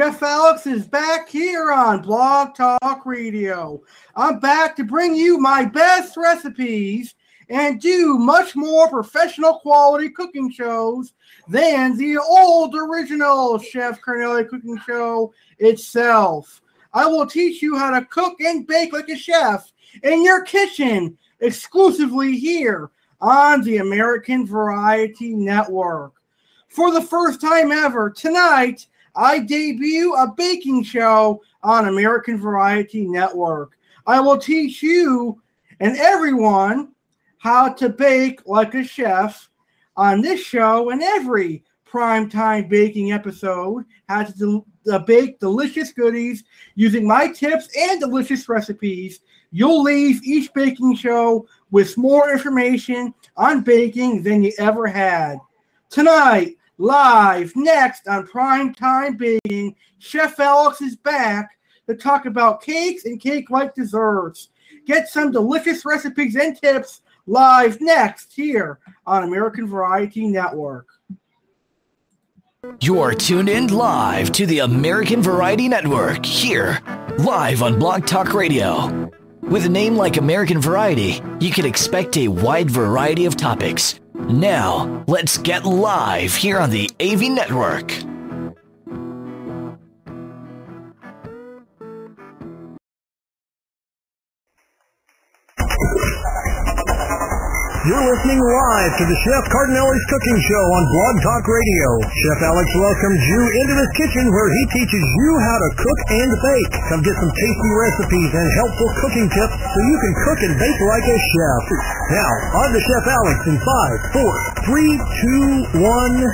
Chef Alex is back here on Blog Talk Radio. I'm back to bring you my best recipes and do much more professional quality cooking shows than the old original Chef Cannoli cooking show itself. I will teach you how to cook and bake like a chef in your kitchen exclusively here on the American Variety Network. For the first time ever, tonight, I debut a baking show on American Variety Network. I will teach you and everyone how to bake like a chef on this show, and every primetime baking episode has to bake delicious goodies using my tips and delicious recipes. You'll leave each baking show with more information on baking than you ever had. Tonight, live next on Primetime Baking, Chef Alex is back to talk about cakes and cake-like desserts. Get some delicious recipes and tips live next here on American Variety Network. You are tuned in live to the American Variety Network here, live on Blog Talk Radio. With a name like American Variety, you can expect a wide variety of topics. Now, let's get live here on the AV Network. You're listening live to the Chef Cardinelli's Cooking Show on Blog Talk Radio. Chef Alex welcomes you into his kitchen where he teaches you how to cook and bake. Come get some tasty recipes and helpful cooking tips so you can cook and bake like a chef. Now, on to Chef Alex in 5, 4, 3, 2, 1...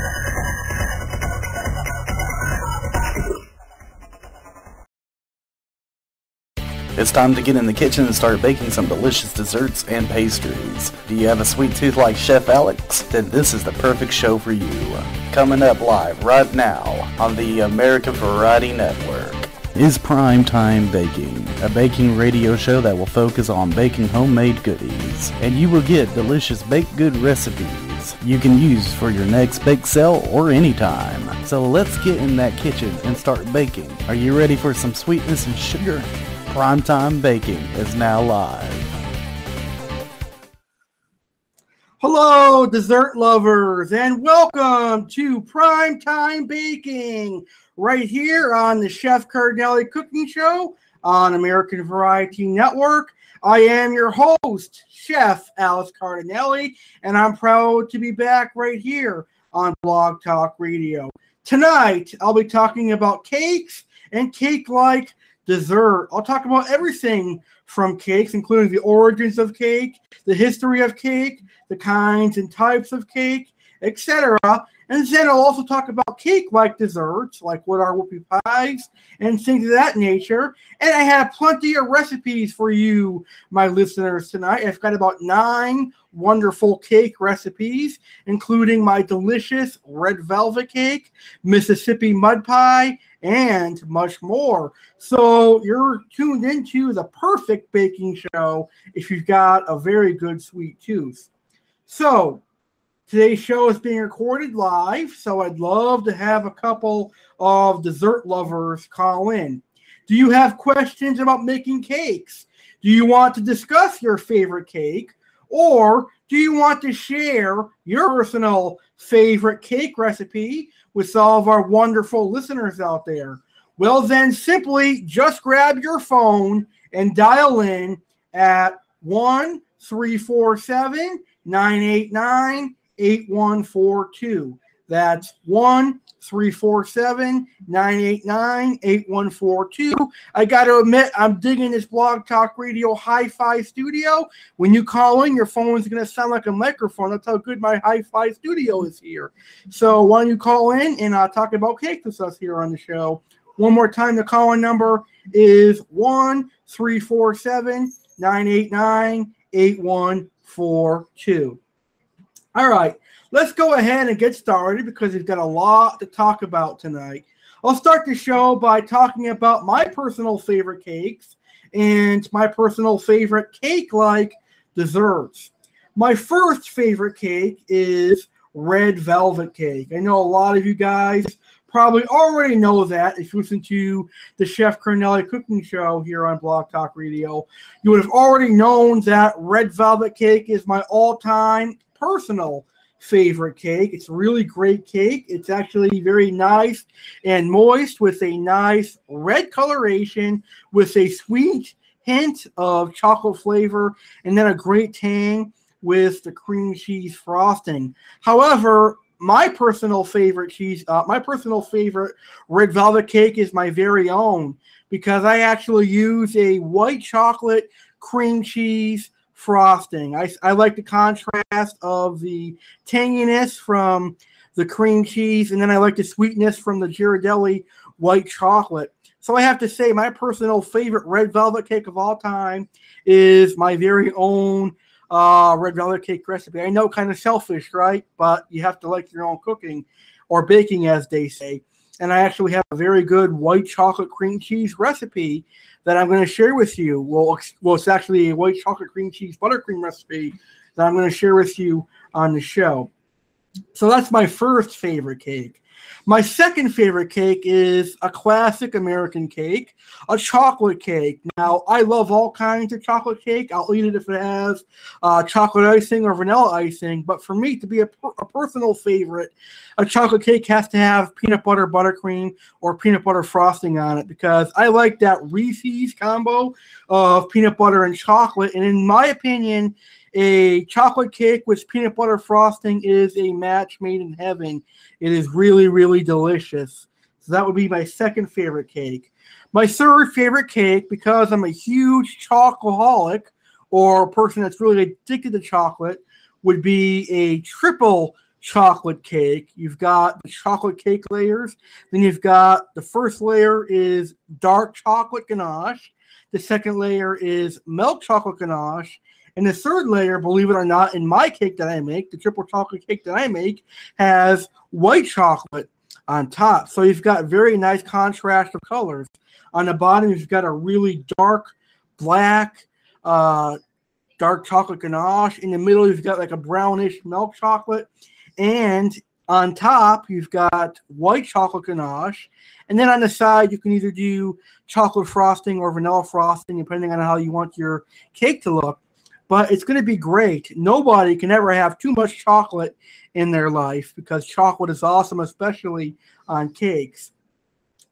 It's time to get in the kitchen and start baking some delicious desserts and pastries. Do you have a sweet tooth like Chef Alex? Then this is the perfect show for you. Coming up live right now on the American Variety Network is Primetime Baking, a baking radio show that will focus on baking homemade goodies. And you will get delicious baked good recipes you can use for your next bake sale or anytime. So let's get in that kitchen and start baking. Are you ready for some sweetness and sugar? Primetime Baking is now live. Hello, dessert lovers, and welcome to Primetime Baking, right here on the Chef Cardinelli Cooking Show on American Variety Network. I am your host, Chef Alex Cardinelli, and I'm proud to be back right here on Blog Talk Radio. Tonight, I'll be talking about cakes and cake-like dessert. I'll talk about everything from cakes, including the origins of cake, the history of cake, the kinds and types of cake, etc. And then I'll also talk about cake-like desserts, like what are whoopie pies and things of that nature. And I have plenty of recipes for you, my listeners, tonight. I've got about 9 wonderful cake recipes, including my delicious red velvet cake, Mississippi mud pie, and much more. So you're tuned into the perfect baking show if you've got a very good sweet tooth. So today's show is being recorded live, so I'd love to have a couple of dessert lovers call in. Do you have questions about making cakes? Do you want to discuss your favorite cake? Or do you want to share your personal favorite cake recipe with all of our wonderful listeners out there? Well, then simply just grab your phone and dial in at 1-347-989-8142. That's 1-347-989-8142. I got to admit, I'm digging this Blog Talk Radio hi-fi studio. When you call in, your phone is going to sound like a microphone. That's how good my hi-fi studio is here. So why don't you call in and talk about cake with us here on the show. One more time, the call-in number is 1-347-989-8142. All right, let's go ahead and get started because we've got a lot to talk about tonight. I'll start the show by talking about my personal favorite cakes and my personal favorite cake-like desserts. My first favorite cake is red velvet cake. I know a lot of you guys probably already know that if you listen to the Chef Cannoli cooking show here on Blog Talk Radio. You would have already known that red velvet cake is my all-time personal favorite cake. It's a really great cake. It's actually very nice and moist with a nice red coloration with a sweet hint of chocolate flavor and then a great tang with the cream cheese frosting. However, my personal favorite red velvet cake is my very own because I actually use a white chocolate cream cheese frosting. I like the contrast of the tanginess from the cream cheese, and then I like the sweetness from the Ghirardelli white chocolate. So I have to say my personal favorite red velvet cake of all time is my very own red velvet cake recipe. I know, kind of selfish, right? But you have to like your own cooking or baking, as they say. And I actually have a very good white chocolate cream cheese recipe that I'm going to share with you. Well, it's actually a white chocolate cream cheese buttercream recipe that I'm going to share with you on the show. So that's my first favorite cake. My second favorite cake is a classic American cake, a chocolate cake. Now, I love all kinds of chocolate cake. I'll eat it if it has chocolate icing or vanilla icing. But for me, to be a personal favorite, a chocolate cake has to have peanut butter buttercream or peanut butter frosting on it because I like that Reese's combo of peanut butter and chocolate. And in my opinion, a chocolate cake with peanut butter frosting is a match made in heaven. It is really, really delicious. So that would be my second favorite cake. My third favorite cake, because I'm a huge chocoholic or a person that's really addicted to chocolate, would be a triple chocolate cake. You've got the chocolate cake layers. Then you've got the first layer is dark chocolate ganache. The second layer is milk chocolate ganache. And the third layer, believe it or not, in my cake that I make, the triple chocolate cake that I make, has white chocolate on top. So you've got very nice contrast of colors. On the bottom, you've got a really dark black, dark chocolate ganache. In the middle, you've got like a brownish milk chocolate. And on top, you've got white chocolate ganache. And then on the side, you can either do chocolate frosting or vanilla frosting, depending on how you want your cake to look. But it's going to be great. Nobody can ever have too much chocolate in their life because chocolate is awesome, especially on cakes.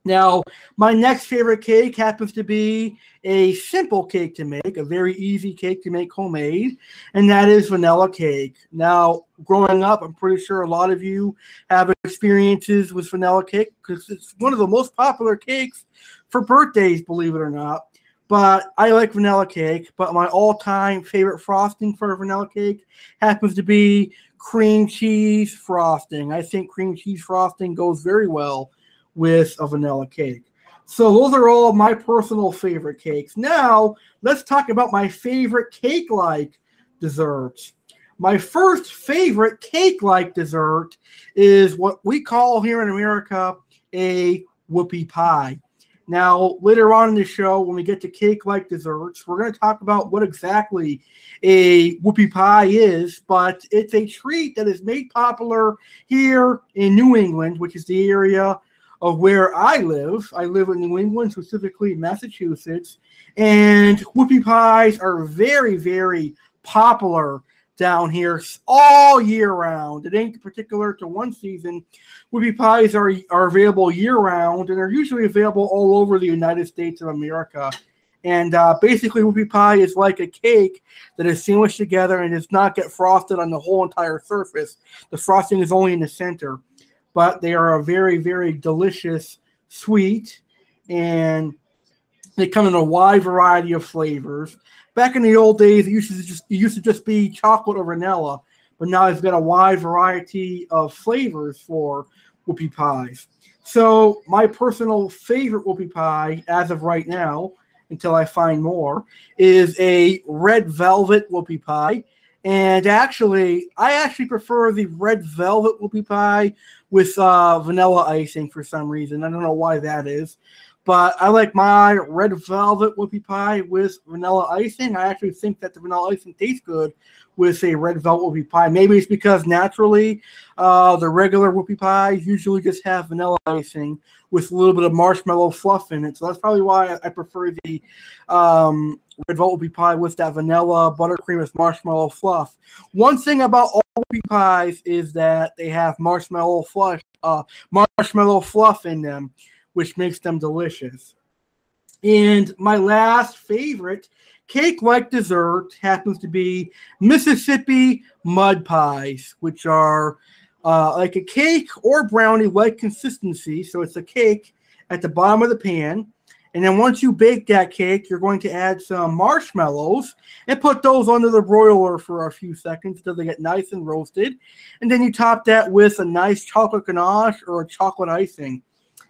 Now, my next favorite cake happens to be a simple cake to make, a very easy cake to make homemade, and that is vanilla cake. Now, growing up, I'm pretty sure a lot of you have experiences with vanilla cake because it's one of the most popular cakes for birthdays, believe it or not. But I like vanilla cake, but my all-time favorite frosting for a vanilla cake happens to be cream cheese frosting. I think cream cheese frosting goes very well with a vanilla cake. So those are all my personal favorite cakes. Now, let's talk about my favorite cake-like desserts. My first favorite cake-like dessert is what we call here in America a whoopie pie. Now, later on in the show, when we get to cake-like desserts, we're going to talk about what exactly a whoopie pie is, but it's a treat that is made popular here in New England, which is the area of where I live. I live in New England, specifically Massachusetts, and whoopie pies are very, very popular down here all year round. It ain't particular to one season. Whoopie pies are available year round and are usually available all over the United States of America. And basically, whoopie pie is like a cake that is sandwiched together and does not get frosted on the whole entire surface. The frosting is only in the center. But they are a very, very delicious sweet, and they come in a wide variety of flavors. Back in the old days, it used to just be chocolate or vanilla, but now it's got a wide variety of flavors for whoopie pies. So my personal favorite whoopie pie, as of right now, until I find more, is a red velvet whoopie pie. And I actually prefer the red velvet whoopie pie with vanilla icing for some reason. I don't know why that is. But I like my red velvet whoopie pie with vanilla icing. I actually think that the vanilla icing tastes good with a red velvet whoopie pie. Maybe it's because naturally the regular whoopie pies usually just have vanilla icing with a little bit of marshmallow fluff in it. So that's probably why I prefer the red velvet whoopie pie with that vanilla buttercream with marshmallow fluff. One thing about all whoopie pies is that they have marshmallow fluff in them, which makes them delicious. And my last favorite cake-like dessert happens to be Mississippi mud pies, which are like a cake or brownie-like consistency. So it's a cake at the bottom of the pan. And then once you bake that cake, you're going to add some marshmallows and put those under the broiler for a few seconds until they get nice and roasted. And then you top that with a nice chocolate ganache or a chocolate icing.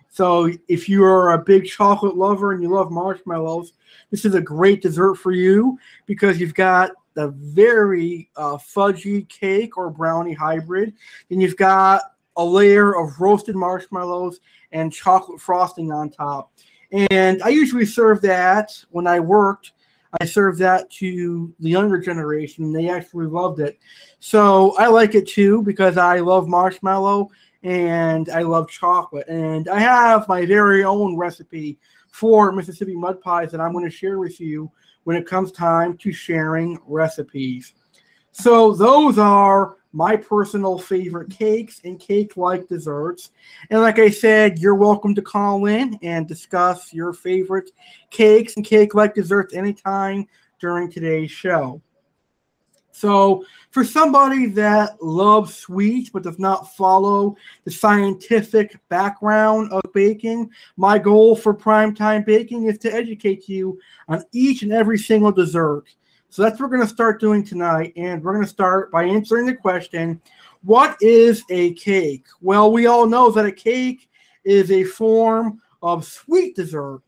So if you're a big chocolate lover and you love marshmallows, this is a great dessert for you because you've got the very fudgy cake or brownie hybrid. And you've got a layer of roasted marshmallows and chocolate frosting on top. And I usually serve that when I worked. I served that to the younger generation. They actually loved it. So I like it too because I love marshmallow and I love chocolate. And I have my very own recipe for Mississippi mud pies that I'm going to share with you when it comes time to sharing recipes. So those are my personal favorite cakes and cake-like desserts. And like I said, you're welcome to call in and discuss your favorite cakes and cake-like desserts anytime during today's show. So for somebody that loves sweets but does not follow the scientific background of baking, my goal for Primetime Baking is to educate you on each and every single dessert. So that's what we're going to start doing tonight, and we're going to start by answering the question, what is a cake? Well, we all know that a cake is a form of sweet dessert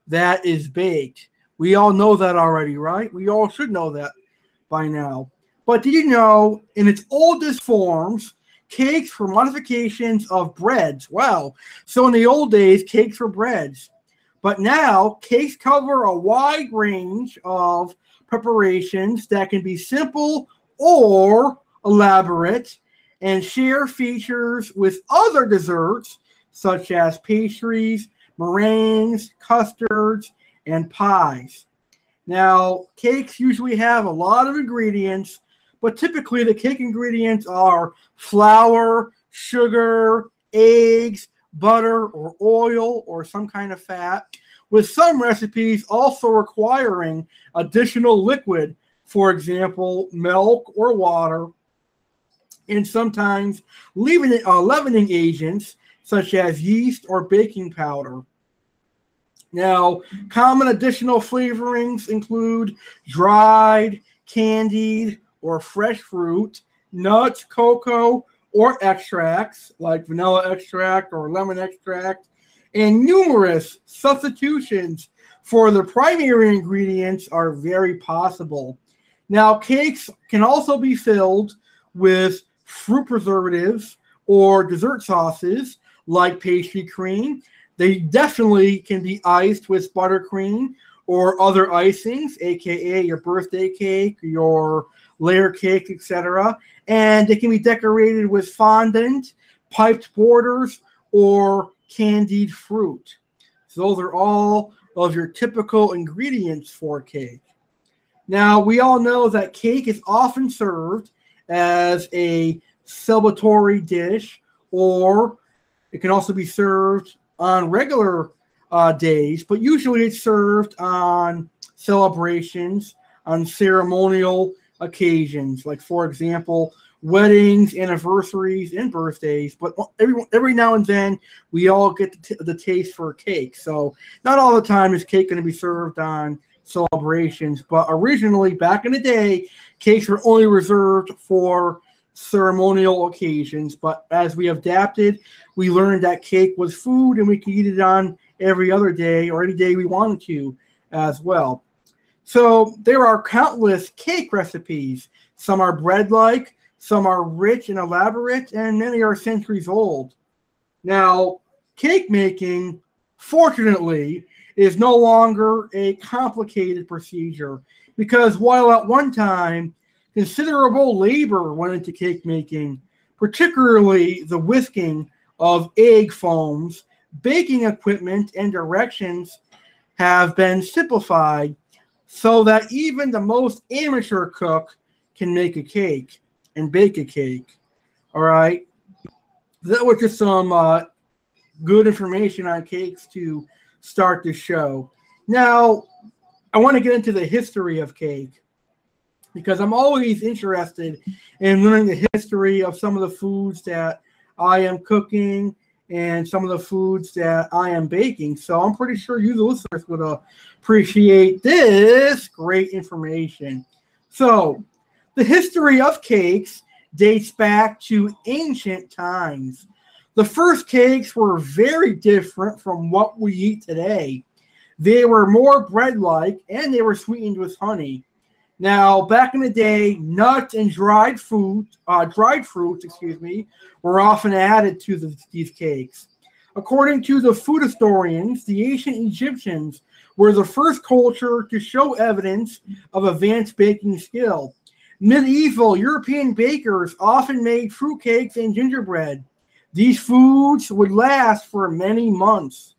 that is baked. We all know that already, right? We all should know that by now. But did you know, in its oldest forms, cakes were modifications of breads? Wow. So in the old days, cakes were breads. But now, cakes cover a wide range of preparations that can be simple or elaborate and share features with other desserts such as pastries, meringues, custards, and pies. Now, cakes usually have a lot of ingredients, but typically the cake ingredients are flour, sugar, eggs, butter, or oil, or some kind of fat, with some recipes also requiring additional liquid, for example, milk or water, and sometimes leavening agents such as yeast or baking powder. Now, common additional flavorings include dried, candied, or fresh fruit, nuts, cocoa, or extracts like vanilla extract or lemon extract, and numerous substitutions for the primary ingredients are very possible. Now, cakes can also be filled with fruit preservatives or dessert sauces like pastry cream. They definitely can be iced with buttercream or other icings, aka your birthday cake, your layer cake, etc. And they can be decorated with fondant, piped borders, or candied fruit. So those are all of your typical ingredients for cake. Now, we all know that cake is often served as a celebratory dish, or it can also be served on regular days, but usually it's served on celebrations, on ceremonial occasions, like, for example, weddings, anniversaries, and birthdays. But every now and then, we all get the taste for cake. So not all the time is cake going to be served on celebrations. But originally, back in the day, cakes were only reserved for ceremonial occasions. But as we adapted, we learned that cake was food and we could eat it on every other day or any day we wanted to as well. So there are countless cake recipes. Some are bread-like, some are rich and elaborate, and many are centuries old. Now, cake making fortunately, is no longer a complicated procedure because while at one time considerable labor went into cake making, particularly the whisking of egg foams, baking equipment and directions have been simplified so that even the most amateur cook can make a cake and bake a cake. All right. That was just some good information on cakes to start the show. Now, I want to get into the history of cake because I'm always interested in learning the history of some of the foods that I am cooking and some of the foods that I am baking. So I'm pretty sure you, the listeners, would appreciate this great information. So the history of cakes dates back to ancient times. The first cakes were very different from what we eat today. They were more bread-like, and they were sweetened with honey. Now, back in the day, nuts and dried fruits, were often added to these cakes. According to the food historians, the ancient Egyptians were the first culture to show evidence of advanced baking skill. Medieval European bakers often made fruitcakes and gingerbread. These foods would last for many months.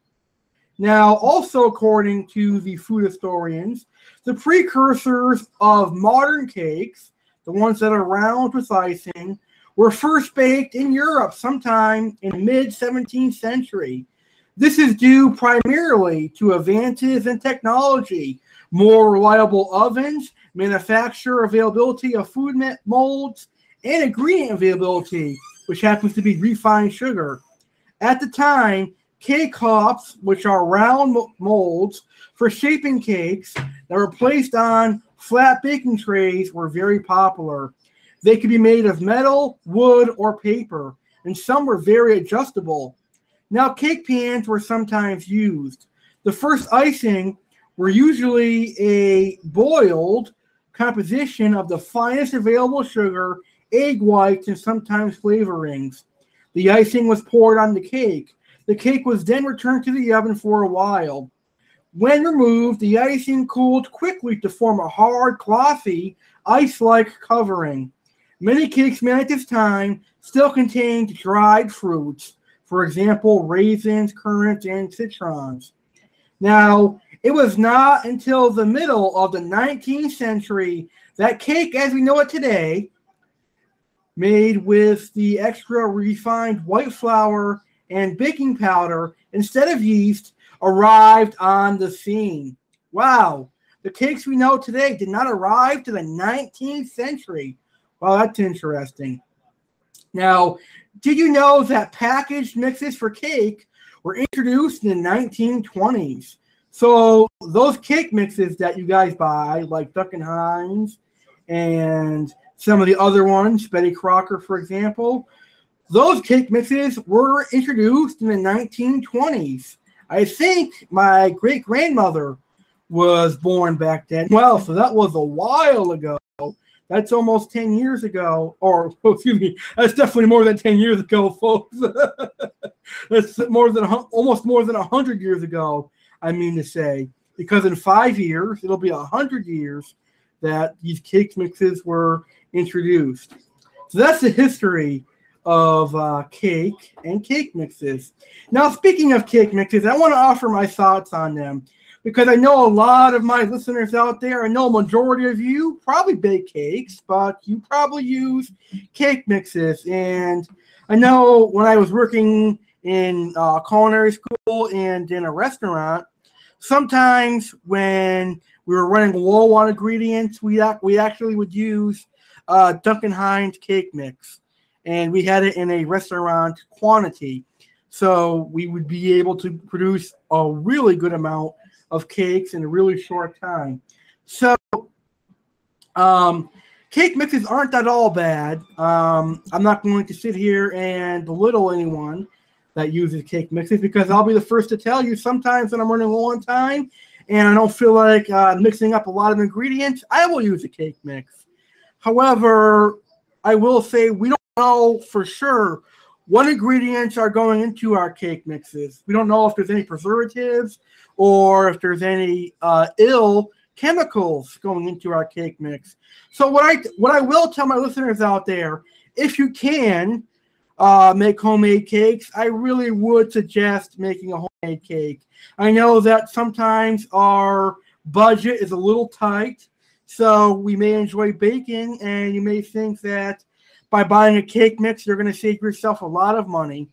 Now, also according to the food historians, the precursors of modern cakes, the ones that are round with icing, were first baked in Europe sometime in the mid-17th century. This is due primarily to advances in technology, more reliable ovens, manufacturer availability of food molds, and ingredient availability, which happens to be refined sugar. At the time, cake hops, which are round molds for shaping cakes that were placed on flat baking trays, were very popular. They could be made of metal, wood, or paper, and some were very adjustable. Now, cake pans were sometimes used. The first icing were usually a boiled composition of the finest available sugar, egg whites, and sometimes flavorings. The icing was poured on the cake. The cake was then returned to the oven for a while. When removed, the icing cooled quickly to form a hard, glossy, ice-like covering. Many cakes made at this time still contained dried fruits, for example, raisins, currants, and citrons. Now, it was not until the middle of the 19th century that cake, as we know it today, made with the extra refined white flour and baking powder instead of yeast, arrived on the scene. Wow, the cakes we know today did not arrive to the 19th century. Wow, that's interesting. Now, did you know that packaged mixes for cake were introduced in the 1920s? So those cake mixes that you guys buy, like Duncan Hines and some of the other ones, Betty Crocker, for example, those cake mixes were introduced in the 1920s. I think my great-grandmother was born back then. Well, so that was a while ago. That's almost 10 years ago. Or, excuse me, that's definitely more than 10 years ago, folks. That's almost more than 100 years ago, I mean to say. Because in 5 years, it'll be 100 years that these cake mixes were introduced. So that's the history of cake and cake mixes. Now, speaking of cake mixes, I want to offer my thoughts on them because I know a lot of my listeners out there, I know a majority of you probably bake cakes, but you probably use cake mixes. And I know when I was working in culinary school and in a restaurant, sometimes when we were running low on ingredients, we actually would use Duncan Hines cake mix. And we had it in a restaurant quantity. So we would be able to produce a really good amount of cakes in a really short time. So cake mixes aren't at all bad. I'm not going to sit here and belittle anyone that uses cake mixes because I'll be the first to tell you sometimes when I'm running low on time and I don't feel like mixing up a lot of ingredients, I will use a cake mix. However, I will say we don't know for sure what ingredients are going into our cake mixes. We don't know if there's any preservatives or if there's any ill chemicals going into our cake mix. So what I will tell my listeners out there, if you can make homemade cakes, I really would suggest making a homemade cake. I know that sometimes our budget is a little tight, so we may enjoy baking, and you may think that by buying a cake mix, you're going to save yourself a lot of money.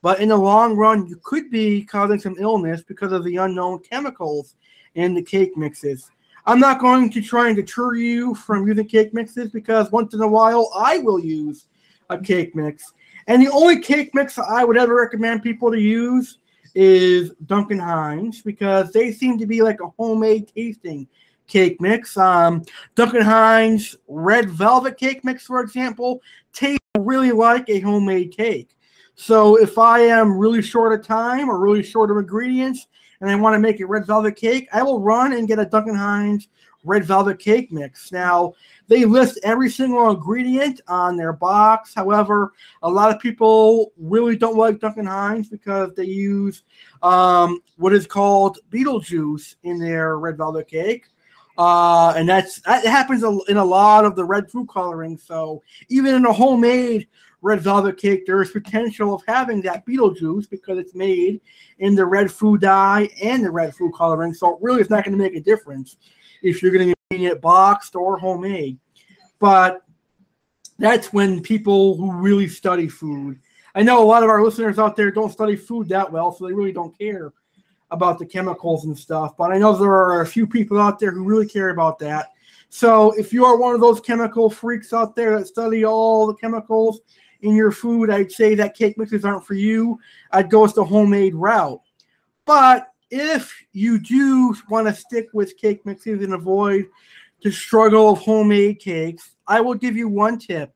But in the long run, you could be causing some illness because of the unknown chemicals in the cake mixes. I'm not going to try and deter you from using cake mixes, because once in a while I will use a cake mix. And the only cake mix I would ever recommend people to use is Duncan Hines, because they seem to be like a homemade tasting cake mix. Duncan Hines red velvet cake mix, for example, tastes really like a homemade cake. So if I am really short of time or really short of ingredients and I want to make a red velvet cake, I will run and get a Duncan Hines red velvet cake mix. Now, they list every single ingredient on their box. However, a lot of people really don't like Duncan Hines because they use what is called Beetlejuice in their red velvet cake. And that happens in a lot of the red food coloring. So even in a homemade red velvet cake, there is potential of having that Beetlejuice because it's made in the red food dye and the red food coloring. So it really is not going to make a difference if you're going to be making it boxed or homemade. But that's when people who really study food. I know a lot of our listeners out there don't study food that well, so they really don't care about the chemicals and stuff. But I know there are a few people out there who really care about that. So if you are one of those chemical freaks out there that study all the chemicals in your food, I'd say that cake mixes aren't for you. I'd go with the homemade route. But if you do want to stick with cake mixes and avoid the struggle of homemade cakes, I will give you one tip.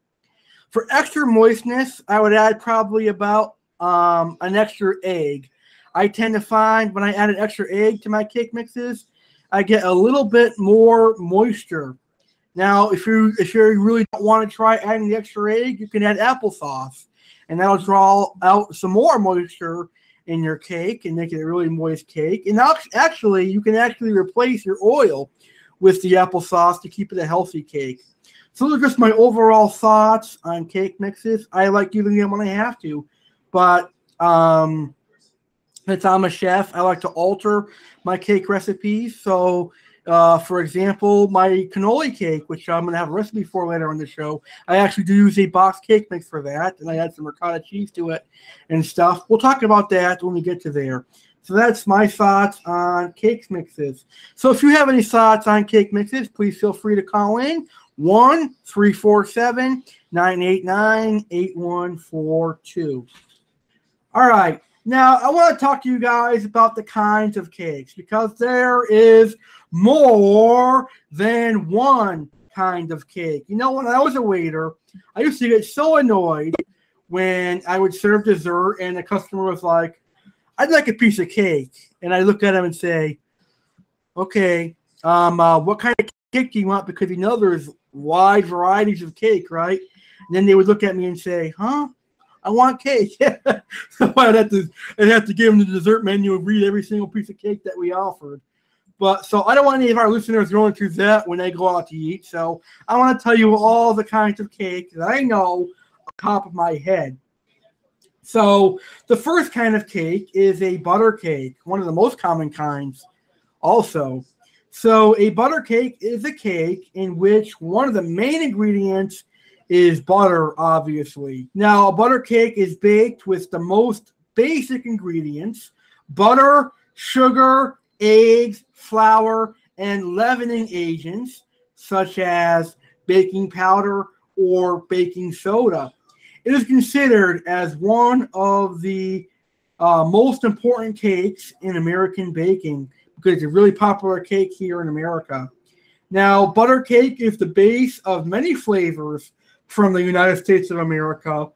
For extra moistness, I would add probably about an extra egg. I tend to find when I add an extra egg to my cake mixes, I get a little bit more moisture. Now, if you really don't want to try adding the extra egg, you can add applesauce, and that'll draw out some more moisture in your cake and make it a really moist cake. And actually, you can actually replace your oil with the applesauce to keep it a healthy cake. So those are just my overall thoughts on cake mixes. I like using them when I have to, but since I'm a chef, I like to alter my cake recipes. So, for example, my cannoli cake, which I'm going to have a recipe for later on the show, I actually do use a box cake mix for that, and I add some ricotta cheese to it and stuff. We'll talk about that when we get to there. So that's my thoughts on cake mixes. So if you have any thoughts on cake mixes, please feel free to call in 1-347-989-8142. All right. Now, I want to talk to you guys about the kinds of cakes, because there is more than one kind of cake. You know, when I was a waiter, I used to get so annoyed when I would serve dessert and the customer was like, "I'd like a piece of cake." And I look at him and say, "Okay, what kind of cake do you want?" Because you know there's wide varieties of cake, right? And then they would look at me and say, "Huh? I want cake." So I'd have to give them the dessert menu and read every single piece of cake that we offered. But so I don't want any of our listeners going through that when they go out to eat. So I want to tell you all the kinds of cake that I know off the top of my head. So the first kind of cake is a butter cake, one of the most common kinds also. So a butter cake is a cake in which one of the main ingredients is butter, obviously. Now, a butter cake is baked with the most basic ingredients: butter, sugar, eggs, flour, and leavening agents, such as baking powder or baking soda. It is considered as one of the most important cakes in American baking because it's a really popular cake here in America. Now, butter cake is the base of many flavors from the United States of America.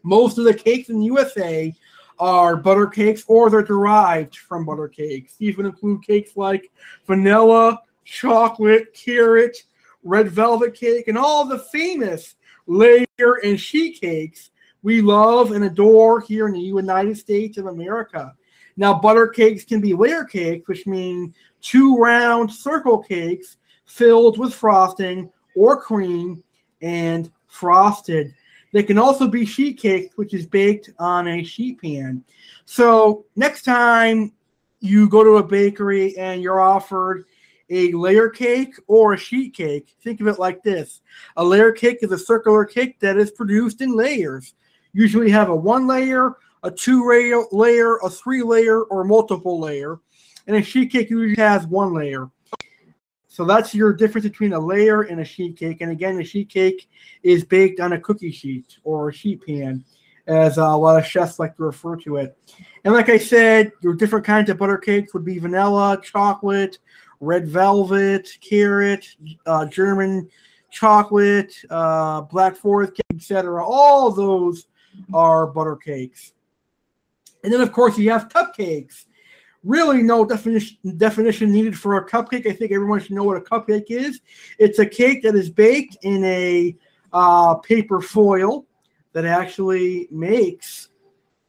Most of the cakes in the USA are butter cakes, or they're derived from butter cakes. These would include cakes like vanilla, chocolate, carrot, red velvet cake, and all the famous layer and sheet cakes, we love and adore here in the United States of America. Now, butter cakes can be layer cakes, which mean 2 round circle cakes filled with frosting or cream and frosted. They can also be sheet cakes, which is baked on a sheet pan. So next time you go to a bakery and you're offered a layer cake or a sheet cake, think of it like this. A layer cake is a circular cake that is produced in layers. Usually have a 1 layer, a 2 layer, a 3 layer, or multiple layer. And a sheet cake usually has 1 layer. So that's your difference between a layer and a sheet cake. And again, the sheet cake is baked on a cookie sheet or a sheet pan, as a lot of chefs like to refer to it. And like I said, your different kinds of butter cakes would be vanilla, chocolate, red velvet, carrot, German chocolate, black forest cake, etc. All those are butter cakes. And then, of course, you have cupcakes. Really no definition needed for a cupcake. I think everyone should know what a cupcake is. It's a cake that is baked in a paper foil that actually makes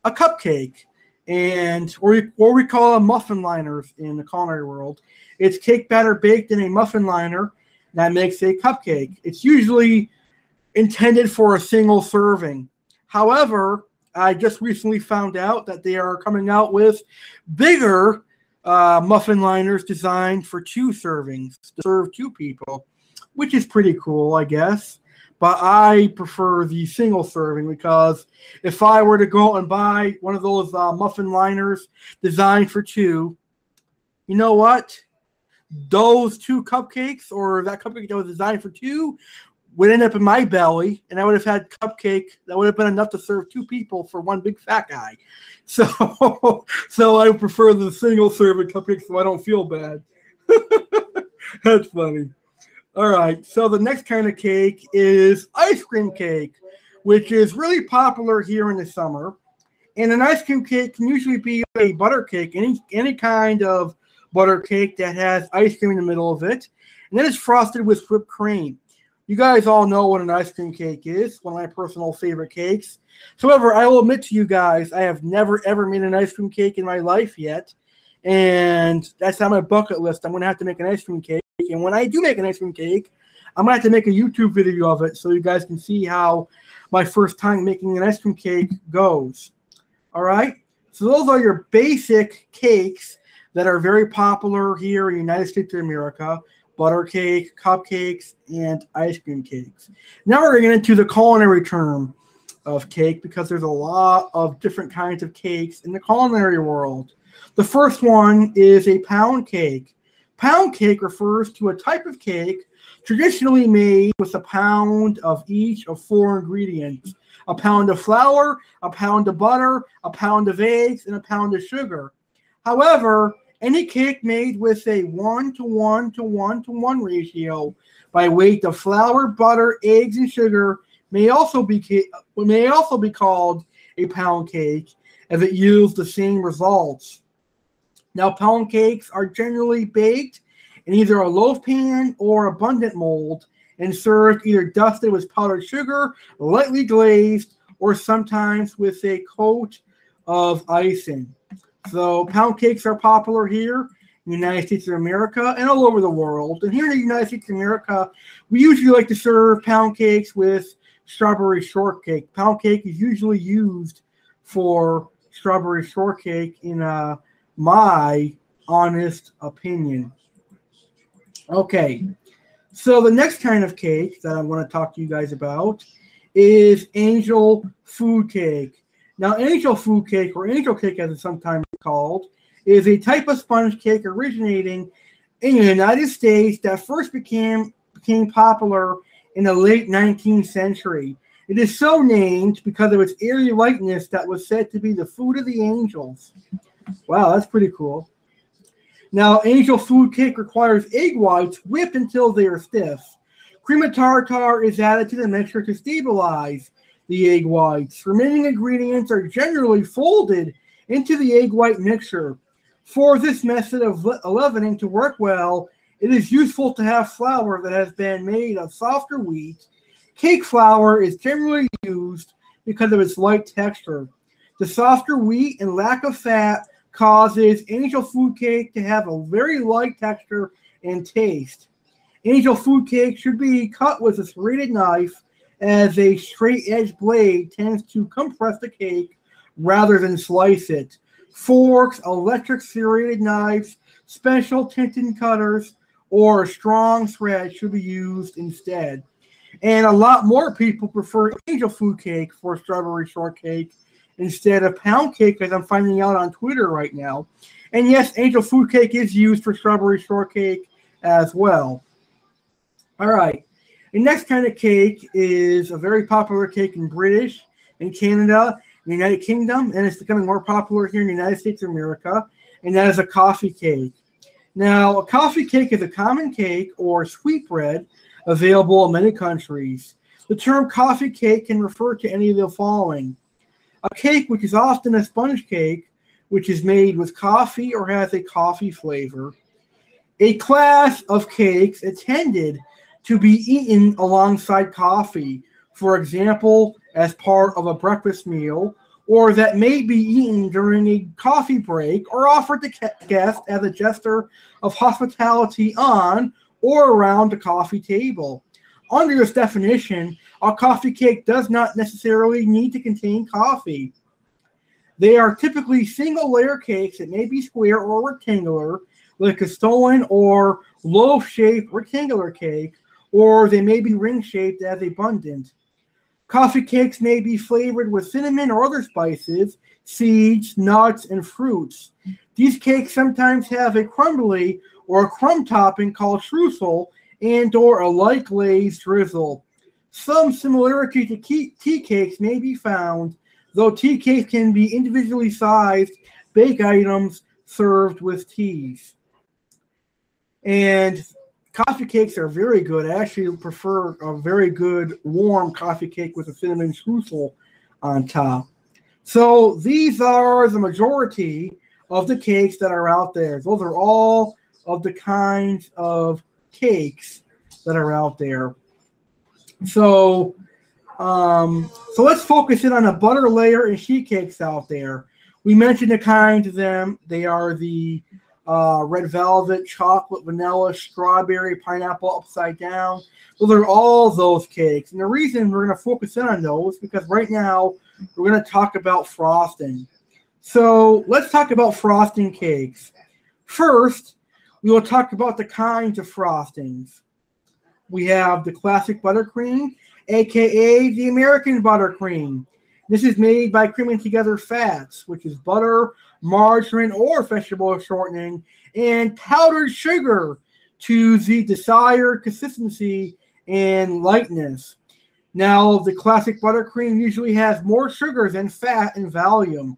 a cupcake, and or we call them muffin liners in the culinary world. It's cake batter baked in a muffin liner that makes a cupcake. It's usually intended for a single serving. However, I just recently found out that they are coming out with bigger muffin liners designed for 2 servings to serve 2 people, which is pretty cool, I guess. But I prefer the single serving because if I were to go out and buy one of those muffin liners designed for 2, you know what? Those 2 cupcakes, or that cupcake that was designed for 2, would end up in my belly, and I would have had cupcake that would have been enough to serve 2 people for 1 big fat guy. So I prefer the single serving cupcake so I don't feel bad. That's funny. All right, so the next kind of cake is ice cream cake, which is really popular here in the summer. And an ice cream cake can usually be a butter cake, any kind of butter cake that has ice cream in the middle of it, and then it's frosted with whipped cream. You guys all know what an ice cream cake is, one of my personal favorite cakes. However, I will admit to you guys, I have never, ever made an ice cream cake in my life yet. And that's on my bucket list. I'm going to have to make an ice cream cake. And when I do make an ice cream cake, I'm going to have to make a YouTube video of it so you guys can see how my first time making an ice cream cake goes. All right? So those are your basic cakes that are very popular here in the United States of America. Butter cake, cupcakes, and ice cream cakes. Now we're going to get into the culinary term of cake because there's a lot of different kinds of cakes in the culinary world. The first one is a pound cake. Pound cake refers to a type of cake traditionally made with a pound of each of 4 ingredients. A pound of flour, a pound of butter, a pound of eggs, and a pound of sugar. However, any cake made with a 1:1:1:1 ratio by weight of flour, butter, eggs, and sugar may also be called a pound cake, as it yields the same results. Now, pound cakes are generally baked in either a loaf pan or abundant mold and served either dusted with powdered sugar, lightly glazed, or sometimes with a coat of icing. So pound cakes are popular here in the United States of America and all over the world. And here in the United States of America, we usually like to serve pound cakes with strawberry shortcake. Pound cake is usually used for strawberry shortcake in my honest opinion. Okay, so the next kind of cake that I'm going to talk to you guys about is angel food cake. Now, angel food cake, or angel cake as it's sometimes called, is a type of sponge cake originating in the United States that first became popular in the late 19th century. It is so named because of its airy lightness that was said to be the food of the angels. Wow, that's pretty cool. Now, angel food cake requires egg whites whipped until they are stiff. Cream of tartar is added to the mixture to stabilize the egg whites. Remaining ingredients are generally folded into the egg white mixture. For this method of leavening to work well, it is useful to have flour that has been made of softer wheat. Cake flour is generally used because of its light texture. The softer wheat and lack of fat causes angel food cake to have a very light texture and taste. Angel food cake should be cut with a serrated knife, as a straight edge blade tends to compress the cake rather than slice it. Forks, electric serrated knives, special tinted cutters, or a strong thread should be used instead. And a lot more people prefer angel food cake for strawberry shortcake instead of pound cake, as I'm finding out on Twitter right now. And yes, angel food cake is used for strawberry shortcake as well. All right. The next kind of cake is a very popular cake in British, in Canada, in the United Kingdom, and it's becoming more popular here in the United States of America, and that is a coffee cake. Now, a coffee cake is a common cake or sweetbread available in many countries. The term coffee cake can refer to any of the following: a cake which is often a sponge cake, which is made with coffee or has a coffee flavor. A class of cakes intended to be eaten alongside coffee, for example, as part of a breakfast meal, or that may be eaten during a coffee break or offered to guests as a gesture of hospitality on or around the coffee table. Under this definition, a coffee cake does not necessarily need to contain coffee. They are typically single-layer cakes that may be square or rectangular, like a stollen or loaf-shaped rectangular cake, or they may be ring-shaped as abundant. Coffee cakes may be flavored with cinnamon or other spices, seeds, nuts, and fruits. These cakes sometimes have a crumbly or a crumb topping called streusel and or a light glazed drizzle. Some similarity to tea cakes may be found, though tea cakes can be individually sized baked items served with teas. And coffee cakes are very good. I actually prefer a very good warm coffee cake with a cinnamon streusel on top. So these are the majority of the cakes that are out there. Those are all of the kinds of cakes that are out there. So let's focus in on the butter layer and sheet cakes out there. We mentioned the kinds of them. They are the red velvet, chocolate, vanilla, strawberry, pineapple, upside down. Those are all those cakes. And the reason we're going to focus in on those is because right now we're going to talk about frosting. So let's talk about frosting cakes. First, we will talk about the kinds of frostings. We have the classic buttercream, aka the American buttercream. This is made by creaming together fats, which is butter, margarine, or vegetable shortening, and powdered sugar to the desired consistency and lightness. Now, the classic buttercream usually has more sugar than fat in volume.